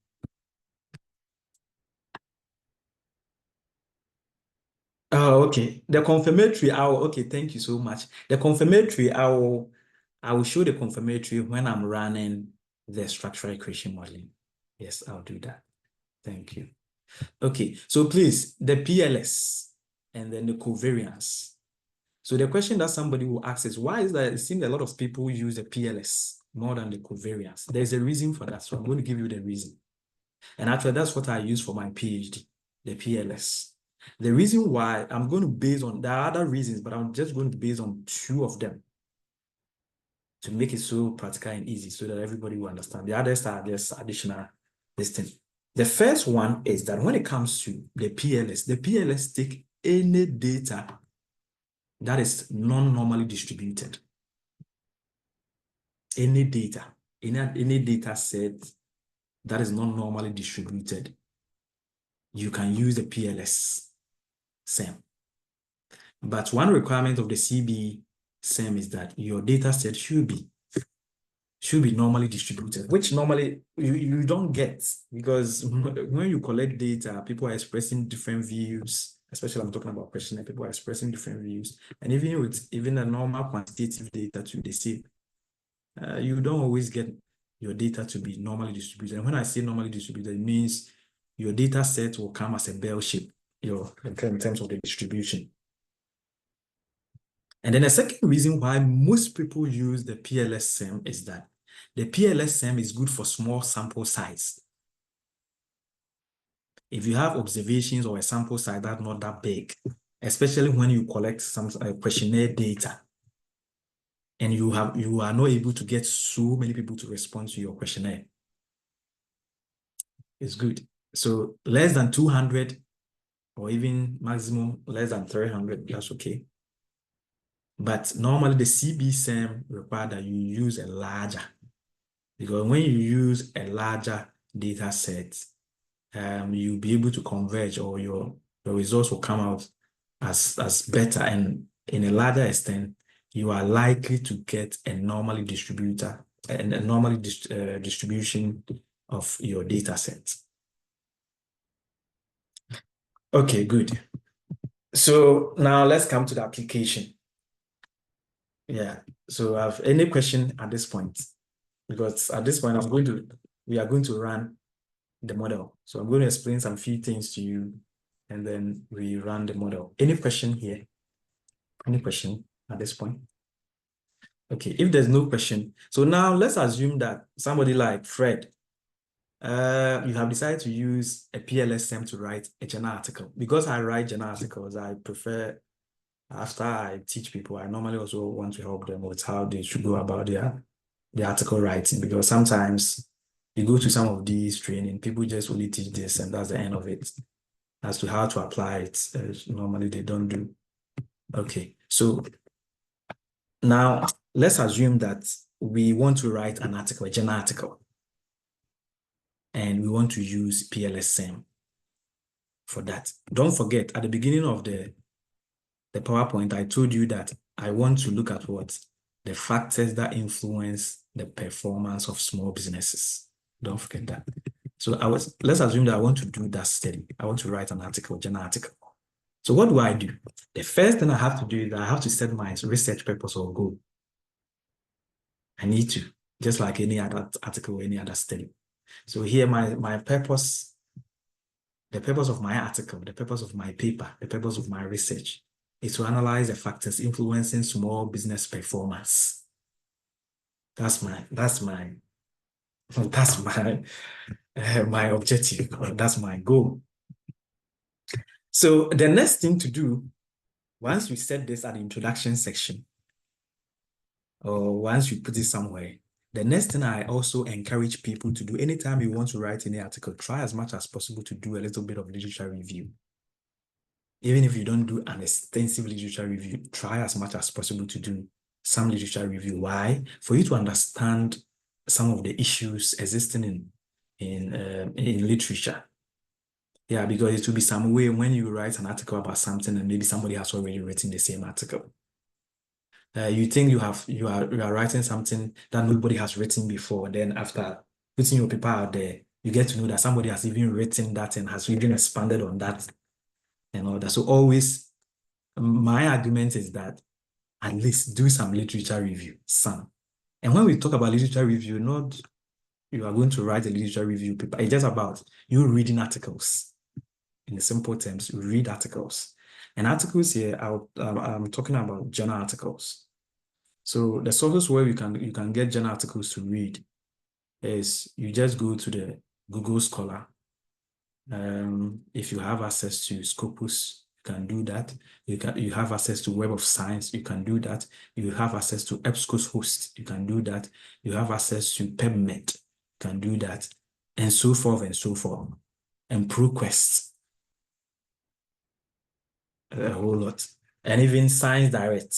Oh, okay. The confirmatory, okay, thank you so much. The confirmatory, I will show the confirmatory when I'm running the structural equation modeling. Yes, I'll do that. Thank you. Okay, so please, the PLS and then the covariance. So the question that somebody will ask is, why is that it seems a lot of people use the PLS more than the covariance? There's a reason for that, so I'm going to give you the reason. And actually, that's what I use for my PhD, the PLS. The reason why I'm going to base on, there are other reasons, but I'm just going to base on 2 of them to make it so practical and easy so that everybody will understand. The others are just additional thing. The first one is that when it comes to the PLS take any data that is non-normally distributed. Any data, any data set that is not normally distributed, you can use the PLS-SEM. But one requirement of the CB-SEM is that your data set should be normally distributed, which normally you don't get, because when you collect data, people are expressing different views, especially I'm talking about questionnaire, people are expressing different views. And even with a normal quantitative data too, they say you don't always get your data to be normally distributed. And when I say normally distributed, it means your data set will come as a bell shape, in terms of the distribution. And then the second reason why most people use the PLS-SEM is that the PLS-SEM is good for small sample size. If you have observations or a sample size that's not that big, especially when you collect some questionnaire data, and you are not able to get so many people to respond to your questionnaire, it's good. So less than 200 or even maximum less than 300, that's okay. But normally the CB-SEM requires that you use a larger, because when you use a larger data set, you'll be able to converge, or your results will come out as better, and in a larger extent, you are likely to get a normally distribution of your data set. Okay, good. So now let's come to the application. Yeah. So I have any question at this point? Because at this point, we are going to run the model. So I'm going to explain some few things to you, and then we run the model. Any question here? Any question at this point? Okay, if there's no question, so now let's assume that somebody like Fred, you have decided to use a PLS-SEM to write a journal article. Because I write journal articles, I prefer, after I teach people, I normally also want to help them with how they should go about their article writing, because sometimes you go to some of these training, people just only teach this and that's the end of it. As to how to apply it, normally they don't do. Okay, so now let's assume that we want to write an article, a journal article, and we want to use PLS-SEM for that. Don't forget, at the beginning of the PowerPoint, I told you that I want to look at what? The factors that influence the performance of small businesses. Don't forget that. So let's assume that I want to do that study. I want to write an article, journal article. So what do? The first thing I have to do is that I have to set my research purpose or goal. I need to, just like any other article or any other study. So here my purpose, the purpose of my article, the purpose of my paper, the purpose of my research is to analyze the factors influencing small business performance. That's my objective, or that's my goal. So the next thing to do, once we set this at the introduction section, or once you put it somewhere, the next thing I also encourage people to do, anytime you want to write any article, try as much as possible to do a little bit of literature review. Even if you don't do an extensive literature review, try as much as possible to do some literature review. Why? For you to understand some of the issues existing in literature. Yeah, because it will be some way when you write an article about something and maybe somebody has already written the same article. You think you are writing something that nobody has written before. Then after putting your paper out there, you get to know that somebody has even written that and has even expanded on that and all that. So always, my argument is that at least do some literature review, some. And when we talk about literature review, not you are going to write a literature review paper. It's just about you reading articles. In simple terms, you read articles. And articles here, I'm talking about journal articles. So the sources where you can get journal articles to read is you just go to the Google Scholar. If you have access to Scopus, you can do that. You have access to Web of Science, you can do that. You have access to EBSCO's host, you can do that. You have access to PubMed, you can do that, and so forth and so forth. And ProQuest, a whole lot. and even Science Direct,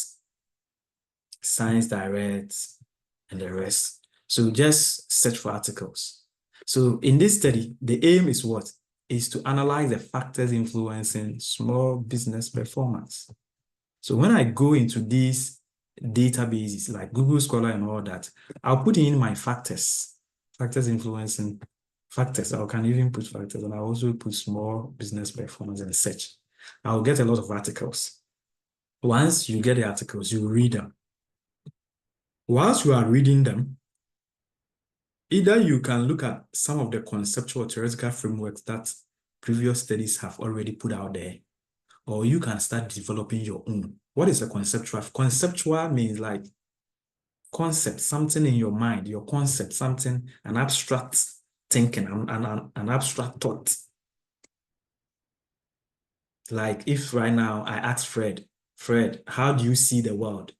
and the rest. So just search for articles. So in this study, the aim is what? Is to analyze the factors influencing small business performance. So when I go into these databases like Google Scholar and all that, I'll put in my factors influencing factors. I can even put factors, and I also put small business performance and search. I'll get a lot of articles. Once you get the articles, you read them. Whilst you are reading them, either you can look at some of the conceptual theoretical frameworks that previous studies have already put out there, or you can start developing your own. What is a conceptual? Conceptual means like concept, something in your mind, your concept, something, an abstract thinking, an abstract thought. Like if right now I ask Fred, how do you see the world?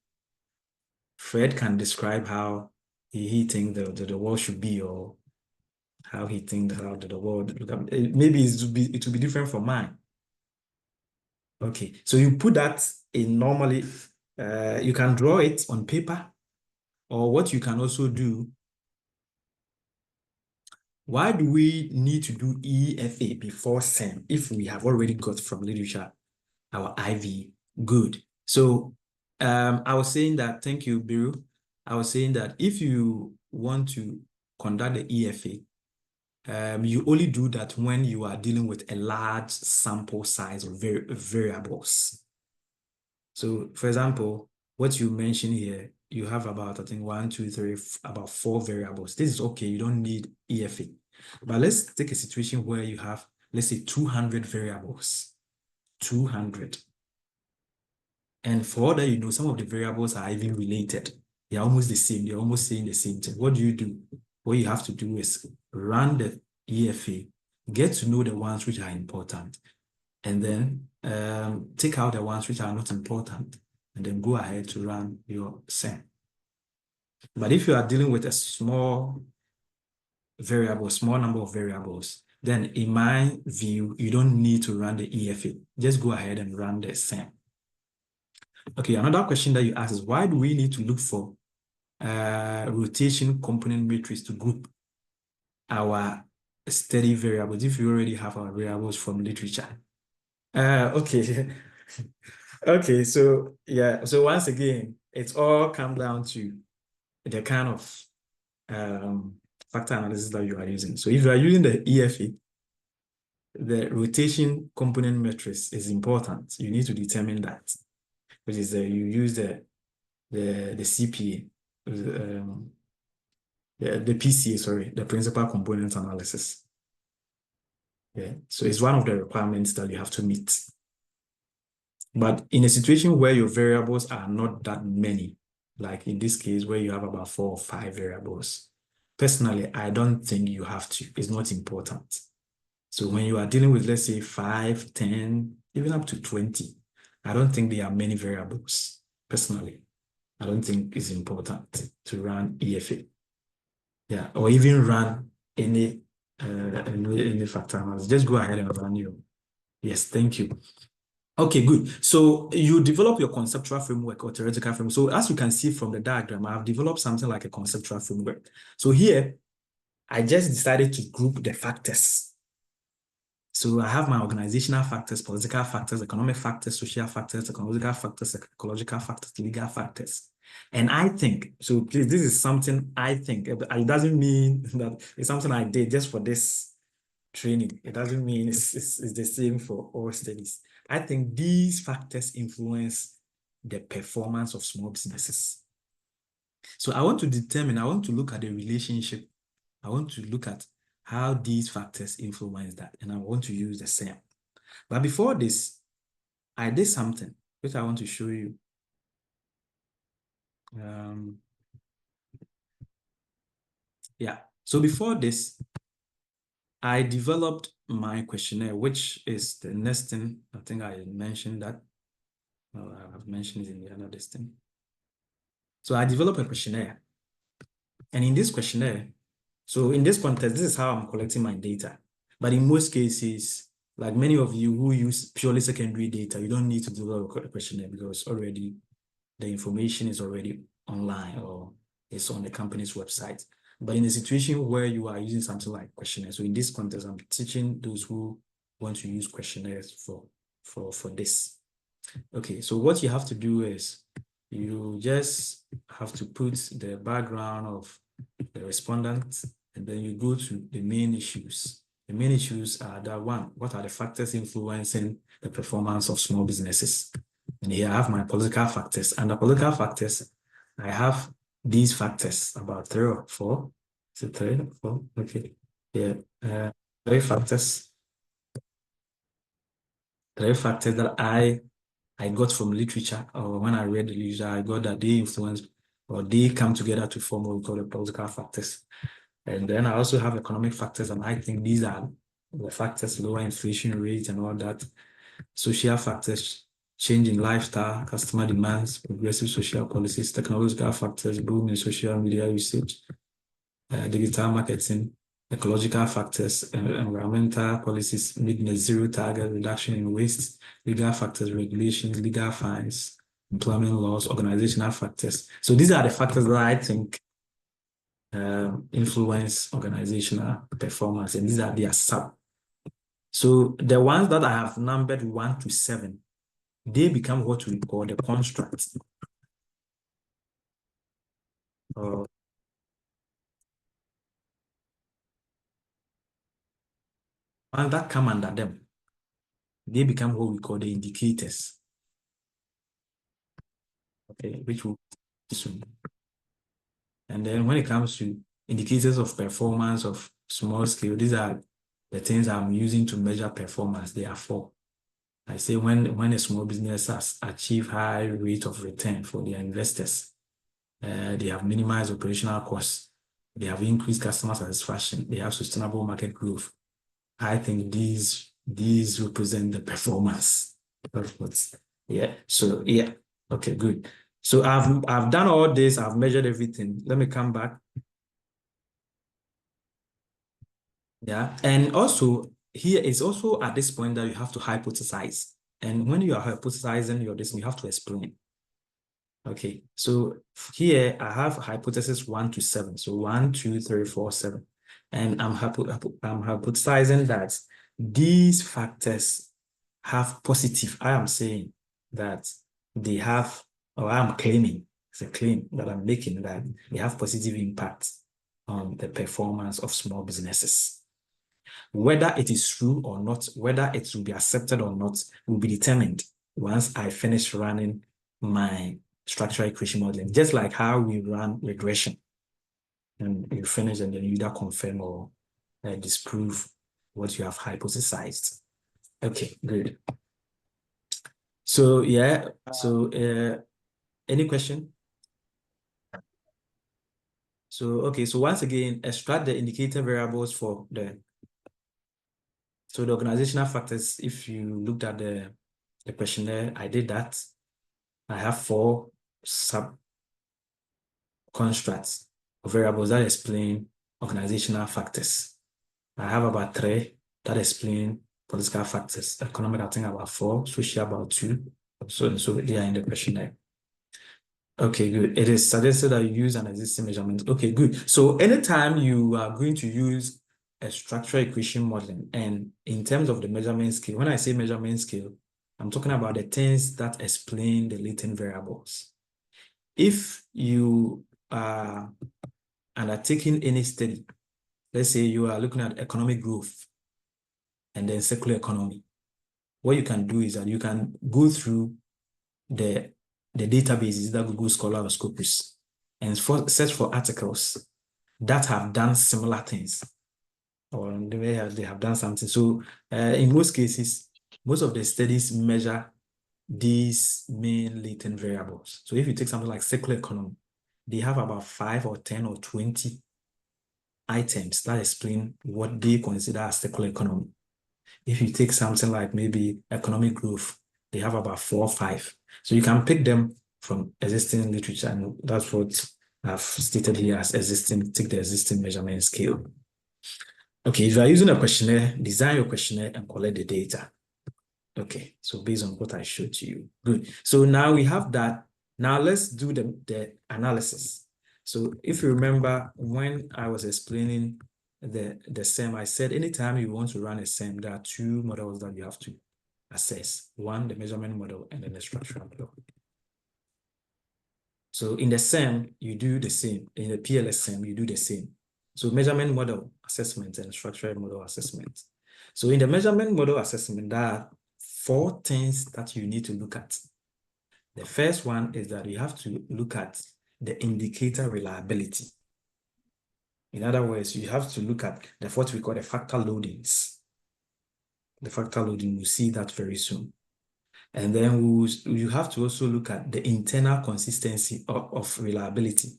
Fred can describe how he thinks the world should be, or how he thinks how the world, maybe it will be different from mine. Okay, so you put that in normally, you can draw it on paper, or what you can also do. Why do we need to do EFA before SEM if we have already got from literature our IV? Good. So I was saying that, thank you, Biru. I was saying that if you want to conduct the EFA, you only do that when you are dealing with a large sample size of variables. So, for example, what you mentioned here, you have about, I think, 1, 2, 3, about 4 variables. This is okay. You don't need EFA. But let's take a situation where you have, let's say, 200 variables. 200. And for all that you know, some of the variables are even related. They're almost the same. They're almost saying the same thing. What do? What you have to do is run the EFA, get to know the ones which are important, and then take out the ones which are not important, and then go ahead to run your SEM. But if you are dealing with a small number of variables, then in my view, you don't need to run the EFA. Just go ahead and run the SEM. Okay, another question that you ask is, why do we need to look for rotation component matrix to group our steady variables if we already have our variables from literature? Okay. Okay, so yeah, so once again, it's all come down to the kind of factor analysis that you are using. So if you are using the EFA, the rotation component matrix is important. You need to determine that, which is you use the CPA, the PCA, sorry, the principal component analysis. Yeah, so it's one of the requirements that you have to meet. But in a situation where your variables are not that many, like in this case where you have about 4 or 5 variables, personally, I don't think you have to. It's not important. So when you are dealing with, let's say, 5, 10, even up to 20, I don't think there are many variables. Personally, I don't think it's important to run EFA. Yeah, or even run any factor analysis. Just go ahead and run your. Yes, thank you. Okay, good. So you develop your conceptual framework or theoretical framework. So as you can see from the diagram, I have developed something like a conceptual framework. So here, I just decided to group the factors. So I have my organizational factors, political factors, economic factors, social factors, technological factors, ecological factors, legal factors. And I think, so please, this is something I think. It doesn't mean that it's something I did just for this training. It doesn't mean it's the same for all studies. I think these factors influence the performance of small businesses. So I want to look at the relationship. I want to look at how these factors influence that, and I want to use the SEM. But before this, I did something which I want to show you. Yeah, so before this, I developed my questionnaire, which is the next thing. I think I mentioned that. I have mentioned it in the other thing. So I developed a questionnaire. And in this questionnaire, so in this context, this is how I'm collecting my data. But in most cases, like many of you who use purely secondary data, you don't need to do a questionnaire because already the information is already online or it's on the company's website. But in a situation where you are using something like questionnaire, so in this context, I'm teaching those who want to use questionnaires for this. Okay, so what you have to do is you just have to put the background of the respondent, and then you go to the main issues. The main issues are that one, what are the factors influencing the performance of small businesses? And here I have my political factors. And the political factors, I have these factors, about 3 or 4. Is it 3 or 4? Okay. Yeah. 3 factors. 3 factors that I got from literature, or when I read the literature, I got that they influence or they come together to form what we call the political factors. And then I also have economic factors, and I think these are the factors: lower inflation rate and all that. Social factors, change in lifestyle, customer demands, progressive social policies, technological factors, boom in social media usage, digital marketing, ecological factors, environmental policies, net zero target, reduction in waste, legal factors, regulations, legal fines, employment laws, organizational factors. So these are the factors that I think influence organizational performance, and these are their sub. So the ones that I have numbered 1 to 7, they become what we call the constructs. And that come under them, they become what we call the indicators. Okay, which will soon. And then when it comes to indicators of performance of small scale, these are the things I'm using to measure performance. There are 4. I say when a small business has achieved high rate of return for their investors, they have minimized operational costs, they have increased customer satisfaction, they have sustainable market growth. I think these represent the performance. Yeah. So yeah. Okay, good. So I've done all this, I've measured everything. Let me come back. Yeah. And also here is also at this point that you have to hypothesize. And when you are hypothesizing your this, you have to explain. Okay, so here I have hypothesis 1 to 7. So 1, 2, 3, 4, 7. And I'm hypothesizing that these factors have positive. I am saying that they have, or I'm claiming, it's a claim that I'm making, that they have positive impact on the performance of small businesses. Whether it is true or not, whether it will be accepted or not, will be determined once I finish running my structural equation modeling, just like how we run regression. And you finish and then you either confirm or disprove what you have hypothesized. Okay, good. So yeah, so any question? So okay, so once again, extract the indicator variables for the organizational factors. If you looked at the questionnaire, I did that. I have 4 sub constructs of variables that explain organizational factors. I have about 3 that explain political factors. Economic, I think about 4, social about 2. So they are in the questionnaire. Okay, good. It is suggested that you use an existing measurement. Okay, good. So anytime you are going to use a structural equation modeling, and in terms of the measurement scale, when I say measurement scale, I'm talking about the things that explain the latent variables. If you are undertaking any study, let's say you are looking at economic growth and then circular economy, what you can do is that you can go through the databases that Google Scholar or Scopus and search for articles that have done similar things, or they have done something. So in most cases, most of the studies measure these main latent variables. So if you take something like circular economy, they have about 5 or 10 or 20 items that explain what they consider as circular economy. If you take something like maybe economic growth, they have about 4 or 5. So you can pick them from existing literature, and that's what I've stated here as existing, take the existing measurement scale. Okay, if you are using a questionnaire, design your questionnaire and collect the data. Okay, so based on what I showed to you. Good. So now we have that. Now let's do the analysis. So if you remember when I was explaining the SEM, I said anytime you want to run a SEM, there are two models that you have to assess. One, the measurement model, and then the structural model. So in the SEM, you do the same. In the PLS-SEM, you do the same. So measurement model assessment and structural model assessment. So in the measurement model assessment, there are 4 things that you need to look at. The first one is that you have to look at the indicator reliability. In other words, you have to look at what we call the factor loadings. The factor loading, we'll see that very soon. And then you have to also look at the internal consistency of reliability.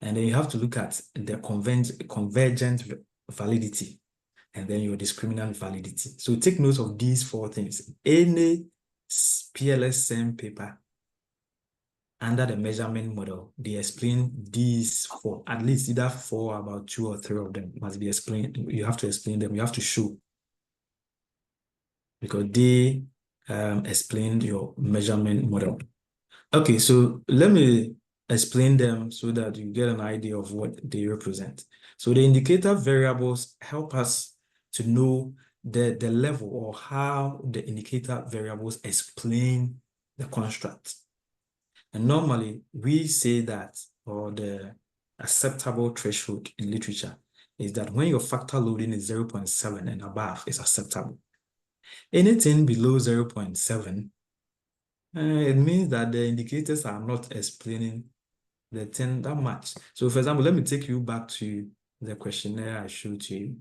And then you have to look at the convergent validity, and then your discriminant validity. So take note of these 4 things. Any PLS-SEM paper under the measurement model, they explain these 4, at least either 4, about 2 or 3 of them must be explained. You have to explain them, you have to show, because they explained your measurement model. Okay, so let me explain them so that you get an idea of what they represent. So the indicator variables help us to know the level or how the indicator variables explain the construct. And normally we say that, or the acceptable threshold in literature is that when your factor loading is 0.7 and above is acceptable. Anything below 0.7, it means that the indicators are not explaining the thing that much. So for example, let me take you back to the questionnaire I showed you.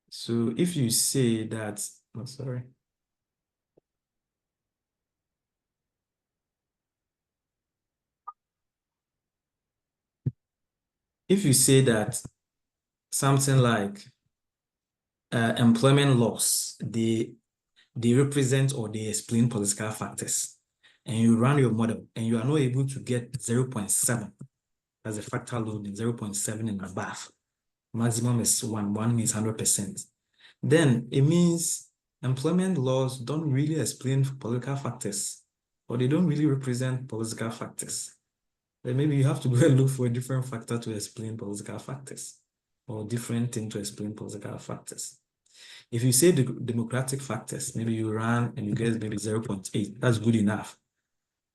So if you say that, oh, sorry. If you say that something like employment loss, they represent or they explain political factors, and you run your model and you are not able to get 0.7 as a factor loading, 0.7 and above. Maximum is 1, 1 means 100%. Then it means employment laws don't really explain political factors, or they don't really represent political factors. Then maybe you have to go and look for a different factor to explain political factors, or different thing to explain political factors. If you say the democratic factors, maybe you run and you get maybe 0.8, that's good enough,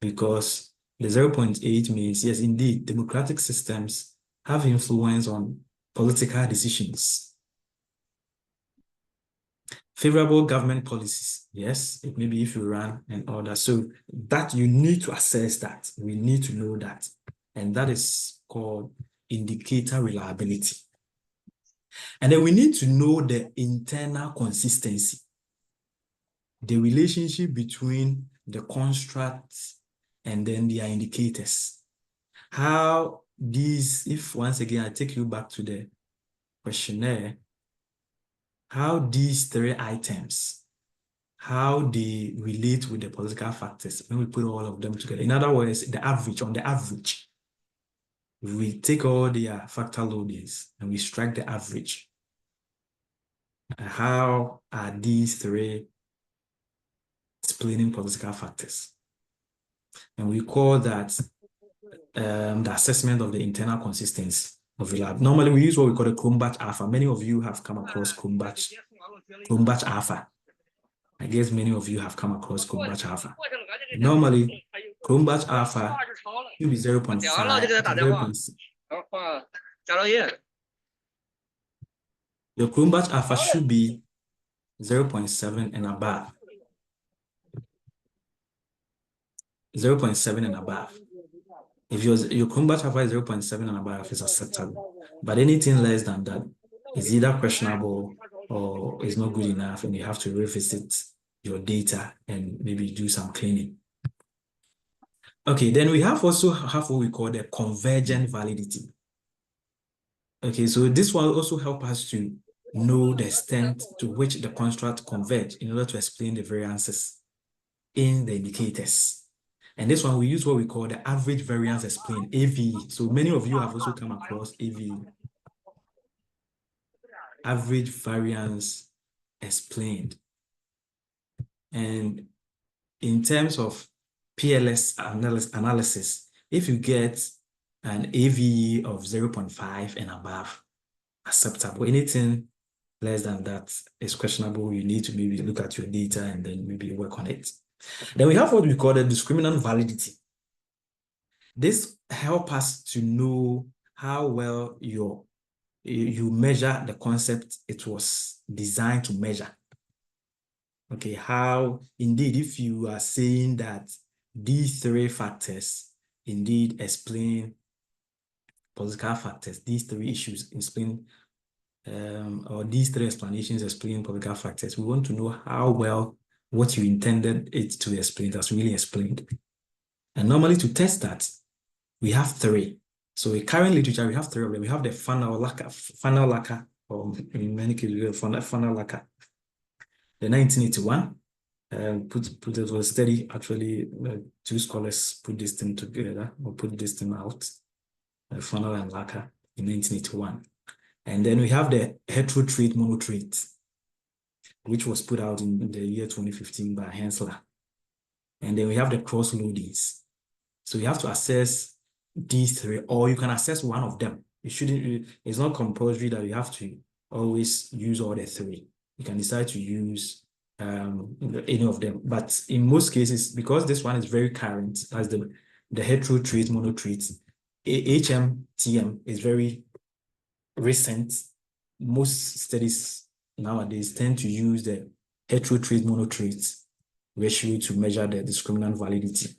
because the 0.8 means, yes, indeed, democratic systems have influence on political decisions. Favorable government policies, yes, it may be if you run and all that. So that you need to assess that. We need to know that. And that is called indicator reliability. And then we need to know the internal consistency, the relationship between the constructs and then their indicators. How these, if once again, I take you back to the questionnaire, how these 3 items, how they relate with the political factors when we put all of them together. In other words, the average, on the average, we take all their factor loadings and we strike the average. How are these 3 explaining political factors? And we call that the assessment of the internal consistency of the lab. Normally, we use what we call the Cronbach alpha. Many of you have come across Cronbach alpha. I guess many of you have come across Cronbach alpha. Normally, Cronbach alpha should be 0.5, 0.6. Your Cronbach alpha should be 0.7 and above. 0.7 and above. If your Cronbach alpha is 0.7 and above, is acceptable. But anything less than that is either questionable or is not good enough, and you have to revisit your data and maybe do some cleaning. Okay, then we also have what we call the convergent validity. Okay, so this one also help us to know the extent to which the construct converge in order to explain the variances in the indicators. And this one, we use what we call the average variance explained, AVE. So many of you have also come across AVE. average variance explained. And in terms of PLS analysis, if you get an AVE of 0.5 and above, acceptable. Anything less than that is questionable. You need to maybe look at your data and then maybe work on it. Then we have what we call the discriminant validity. This helps us to know how well you measure the concept it was designed to measure. Okay, how indeed, if you are saying that these three factors indeed explain political factors, these three issues explain, or these three explanations explain political factors, we want to know how well what you intended it to explain has really explained. And normally to test that, we have three. So in current literature, we have three of them. We have the funnel lacquer, or in many cases, we have funnel lacquer. The 1981, it was a study, actually, two scholars put this thing together, or put this thing out, funnel and lacquer in 1981. And then we have the heterotrait monotrait, which was put out in the year 2015 by Hensler. And then we have the cross loadings. So you have to assess these three, or you can assess one of them. It's not compulsory that you have to always use all the three. You can decide to use any of them. But in most cases, because this one is very current, as the heterotrait monotrait, HMTM is very recent. Most studies nowadays tend to use the heterotrait monotrait ratio to measure the discriminant validity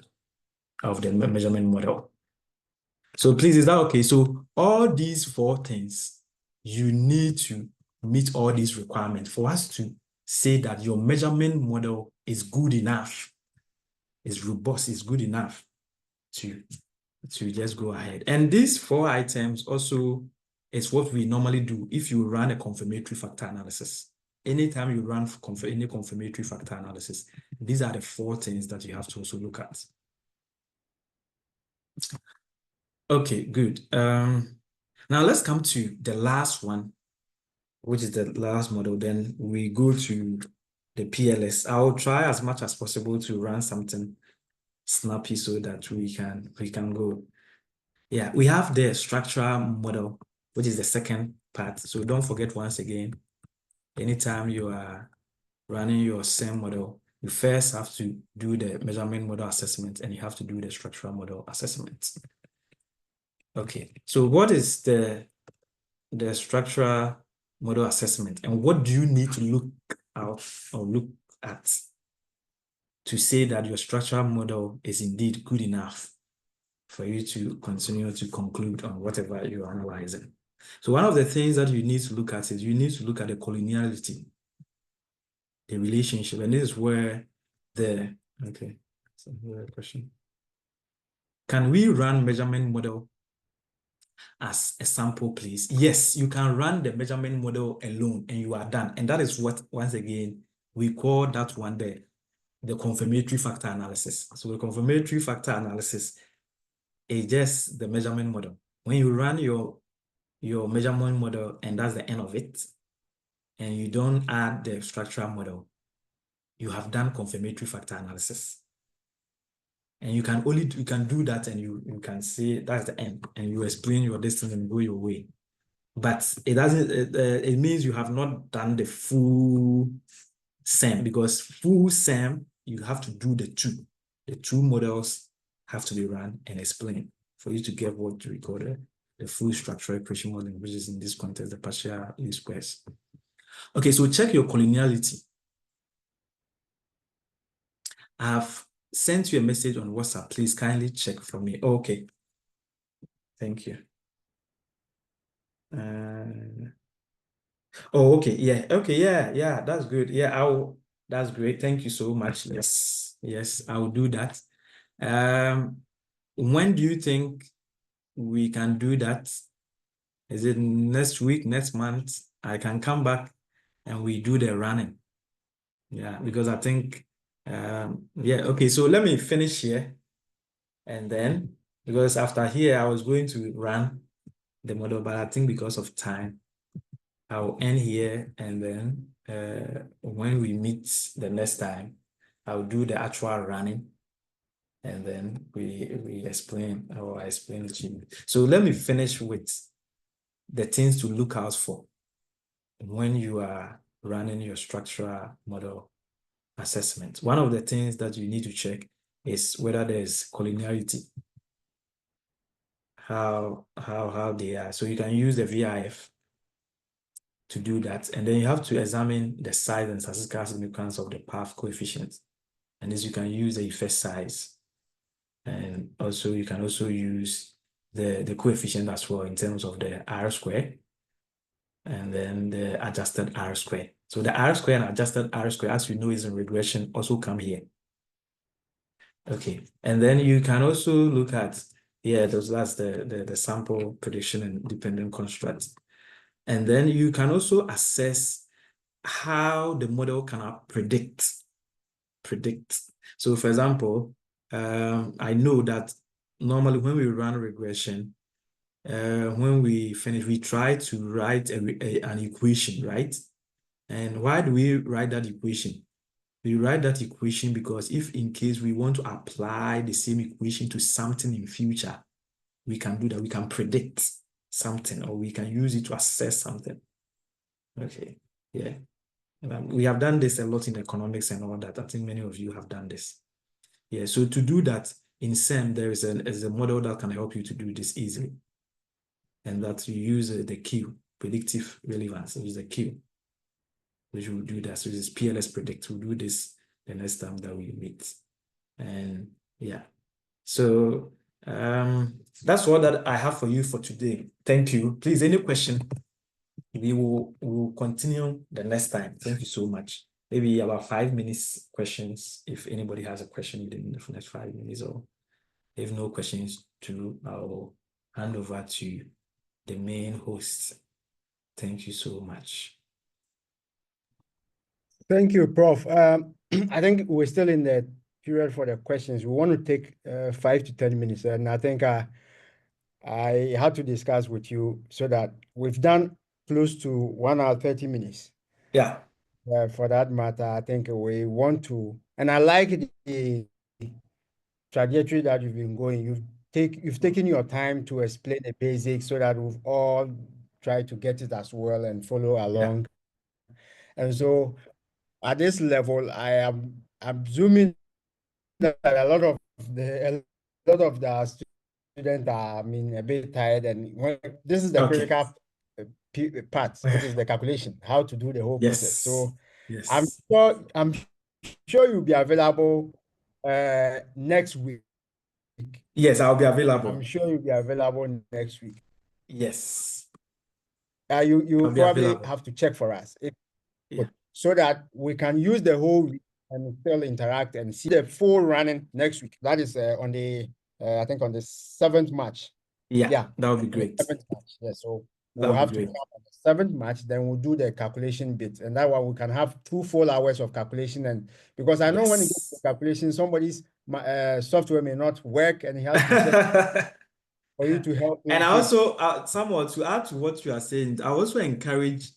of the measurement model. So please, is that okay? So all these four things, you need to meet all these requirements for us to say that your measurement model is good enough, is robust, is good enough to just go ahead. And these four items also is what we normally do if you run a confirmatory factor analysis. Anytime you run any confirmatory factor analysis, these are the four things that you have to also look at. Okay, good. Now let's come to the last one, which is the last model. Then we go to the PLS. I'll try as much as possible to run something snappy so that we can go. Yeah, we have the structural model, which is the second part. So don't forget, once again, anytime you are running your SEM model, you first have to do the measurement model assessment and you have to do the structural model assessment. Okay, so what is the structural model assessment, and what do you need to look out or look at to say that your structural model is indeed good enough for you to continue to conclude on whatever you're analyzing? So one of the things that you need to look at is you need to look at the collinearity, the relationship, and this is where okay, so here a question. Can we run measurement model as a sample, please? Yes, you can run the measurement model alone and you are done. And that is what, once again, we call that one the confirmatory factor analysis. So the confirmatory factor analysis is just the measurement model. When you run your measurement model and that's the end of it, and you don't add the structural model, you have done confirmatory factor analysis. And you can do that and you can say that's the end and you explain your destiny and go your way. But it doesn't, it means you have not done the full SEM, because full SEM, you have to do the two. The two models have to be run and explained for you to get what we call the full structural equation model, which is in this context, the partial least squares. Okay, so check your collinearity. I've sent you a message on WhatsApp. Please kindly check for me. Okay. Thank you. Oh, okay. Yeah. Okay. Yeah. That's good. Yeah. That's great. Thank you so much. Yes. I will do that. When do you think we can do that? Is it next week, next month? I can come back and we do the running. Yeah, because I think, yeah. Okay. So let me finish here. And then, because after here, I was going to run the model, but I think because of time, I'll end here, and then when we meet the next time, I'll do the actual running, and then we explain, or I explain it to you. So let me finish with the things to look out for when you are running your structural model assessment. One of the things that you need to check is whether there's collinearity, how they are. So you can use the VIF to do that. And then you have to examine the size and statistical significance of the path coefficient. And this you can use the effect size. And also you can also use the coefficient as well in terms of the R square and then the adjusted R square. So the R square and adjusted R square, as you know, is in regression, also come here. Okay, and then you can also look at, that's the sample prediction and dependent construct. And then you can also assess how the model can predict. So for example, I know that normally when we run regression, when we finish, we try to write an equation, right? And why do we write that equation? We write that equation because if in case we want to apply the same equation to something in future, we can do that. We can predict something, or we can use it to assess something. Okay, yeah. We have done this a lot in economics and all that. I think many of you have done this. Yeah, so to do that in SEM, there is a model that can help you to do this easily. And that you use the Q, predictive relevance, which is the Q, which will do that. So this is PLS predict. We'll do this the next time that we meet. And yeah, so that's all that I have for you for today. Thank you. Please, any question? We will continue the next time. Thank you so much. Maybe about 5 minutes questions. If anybody has a question within the next 5 minutes, or if no questions, I'll hand over to the main host. Thank you so much. Thank you, Prof. I think we're still in the period for the questions. We want to take 5 to 10 minutes, and I think I had to discuss with you so that we've done close to 1 hour 30 minutes. Yeah. For that matter, I think we want to, and I like the trajectory that you've been going. You've taken your time to explain the basics so that we've all tried to get it as well and follow along. Yeah. And so at this level, I'm assuming that a lot of the students are, a bit tired, and this is the critical part, which is the calculation, how to do the whole process. So yes. I'm sure you'll be available next week. Yes, I'll be available. I'm sure you'll be available next week. Yes. You probably have to check for us so that we can use the whole week and still interact and see the full running next week. That is on the I think on the 7th March. Yeah, that would be great. 7th March. Yeah, so we'll have to come on the 7th March, then we'll do the calculation bit. And that one we can have 2 full hours of calculation. And because I know when it gets to calculation, somebody's software may not work, and he has to check for you to help him. And I also, somewhat to add to what you are saying, I also encourage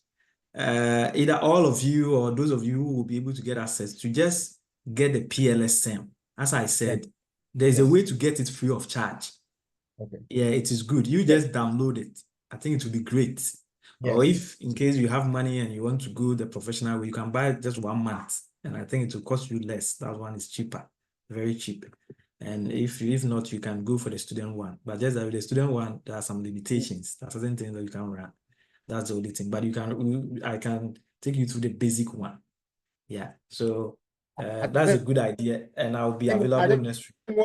either all of you or those of you who will be able to get access to just get the PLS-SEM. As I said, there's a way to get it free of charge. Okay. Yeah, it is good. You just download it. I think it will be great. Yes. Or if in case you have money and you want to go the professional way, you can buy just 1 month. And I think it will cost you less. That one is cheaper, very cheap. And if not, you can go for the student one. But just that with the student one, there are some limitations. There are certain things that you can run. That's the only thing. But I can take you through the basic one. Yeah. So that's a good idea. And I'll be available next week.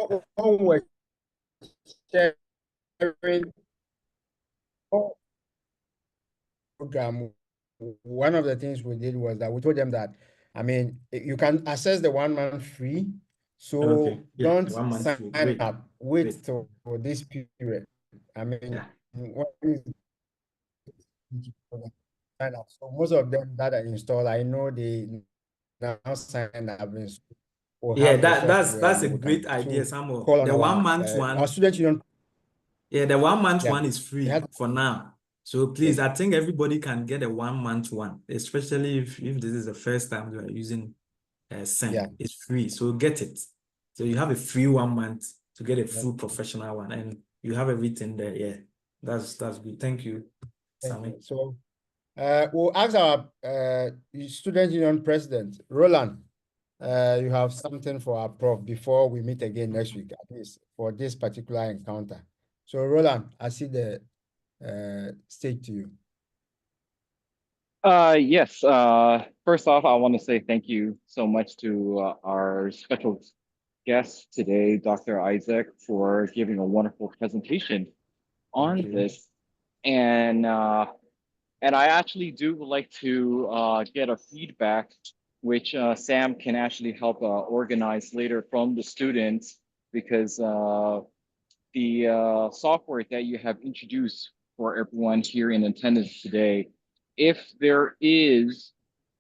Program, one of the things we did was that we told them that, you can access the 1 month free. So don't sign up, wait for this period. Sign up. So most of them that are installed, I know they now sign up. That's a great idea, Samuel. The 1 month one. Our students, the 1 month one is free for now. So please, I think everybody can get a 1 month one, especially if this is the first time you are using SEM. Yeah. It's free, so get it. So you have a free 1 month to get a Yeah. full professional one, and you have everything there. Yeah, that's good. Thank you, Sammy. So we'll ask our student union president, Roland. You have something for our prof before we meet again next week, at least for this particular encounter. So Roland, I see the stage to you. Yes. First off, I want to say thank you so much to our special guest today, Dr. Isaac, for giving a wonderful presentation on this. And I actually do like to get a feedback, which Sam can actually help organize later from the students, because the software that you have introduced for everyone here in attendance today, if there is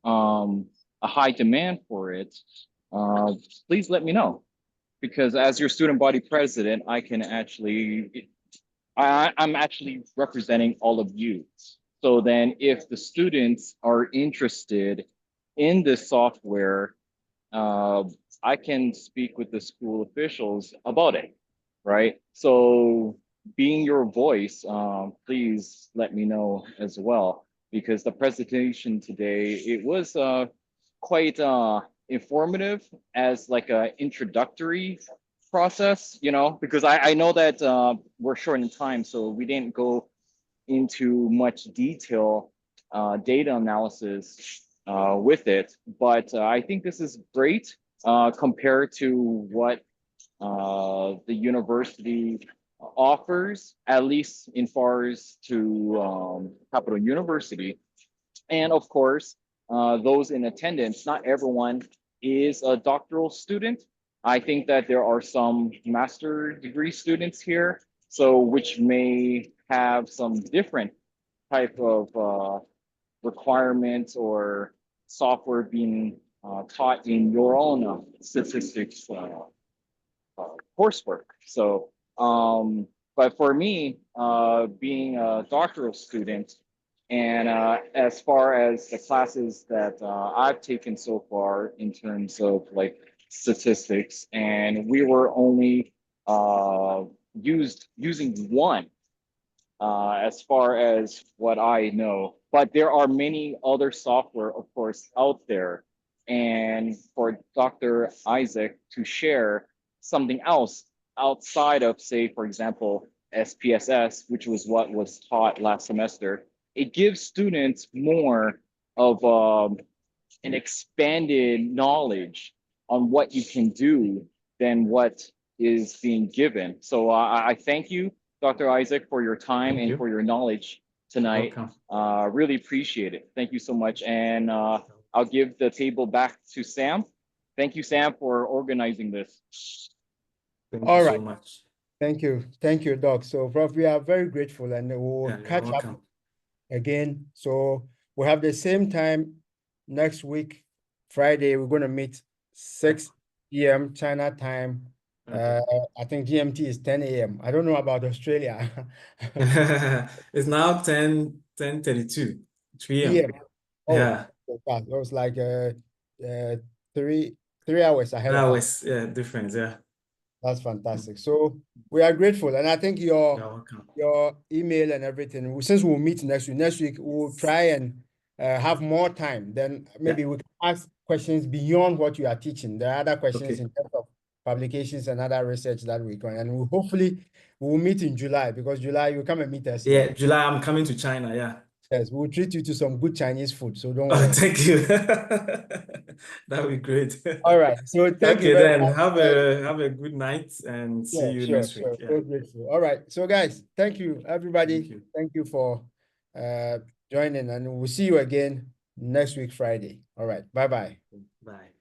a high demand for it, please let me know. Because as your student body president, I can actually, I'm actually representing all of you. So then if the students are interested in this software, I can speak with the school officials about it, right? So being your voice, please let me know as well, because the presentation today, it was quite informative as like a introductory process, you know, because I know that we're short in time, so we didn't go into much detail data analysis with it, but I think this is great compared to what the university offers, at least in far as to Capital University. And of course, those in attendance, not everyone is a doctoral student. I think that there are some master degree students here, so which may have some different type of requirements or software being taught in your own statistics coursework. So, but for me, being a doctoral student, and as far as the classes that I've taken so far in terms of like statistics, and we were only using one as far as what I know. But there are many other software, of course, out there. And for Dr. Isaac to share something else outside of, say, for example, SPSS, which was what was taught last semester, it gives students more of an expanded knowledge on what you can do than what is being given. So I thank you, Dr. Isaac, for your time and for your knowledge tonight. Really appreciate it. Thank you so much. And I'll give the table back to Sam. Thank you, Sam, for organizing this. Thank you so much. Thank you, Doc. So, Prof, we are very grateful, and we'll catch up again. So we have the same time next week, Friday. We're going to meet 6 p.m. China time. I think GMT is 10 a.m. I don't know about Australia. It's now 10:32 p.m. Oh, yeah. That was like 3 hours ahead of us. Yeah, difference, yeah. That's fantastic. So we are grateful, and I think your email and everything. Since we'll meet next week, we'll try and have more time. Then maybe we can ask questions beyond what you are teaching. There are other questions in terms of publications and other research that we can, and we'll meet in July, because July you come and meet us. Yeah, July I'm coming to China. Yeah. Yes, we'll treat you to some good Chinese food. So don't Oh, worry. thank you. That would be great. All right. So thank you very much. Have a good night, and see you next week. Yeah. So grateful. All right. So guys, thank you, everybody. Thank you for joining, and we'll see you again next week, Friday. All right. Bye-bye. Bye.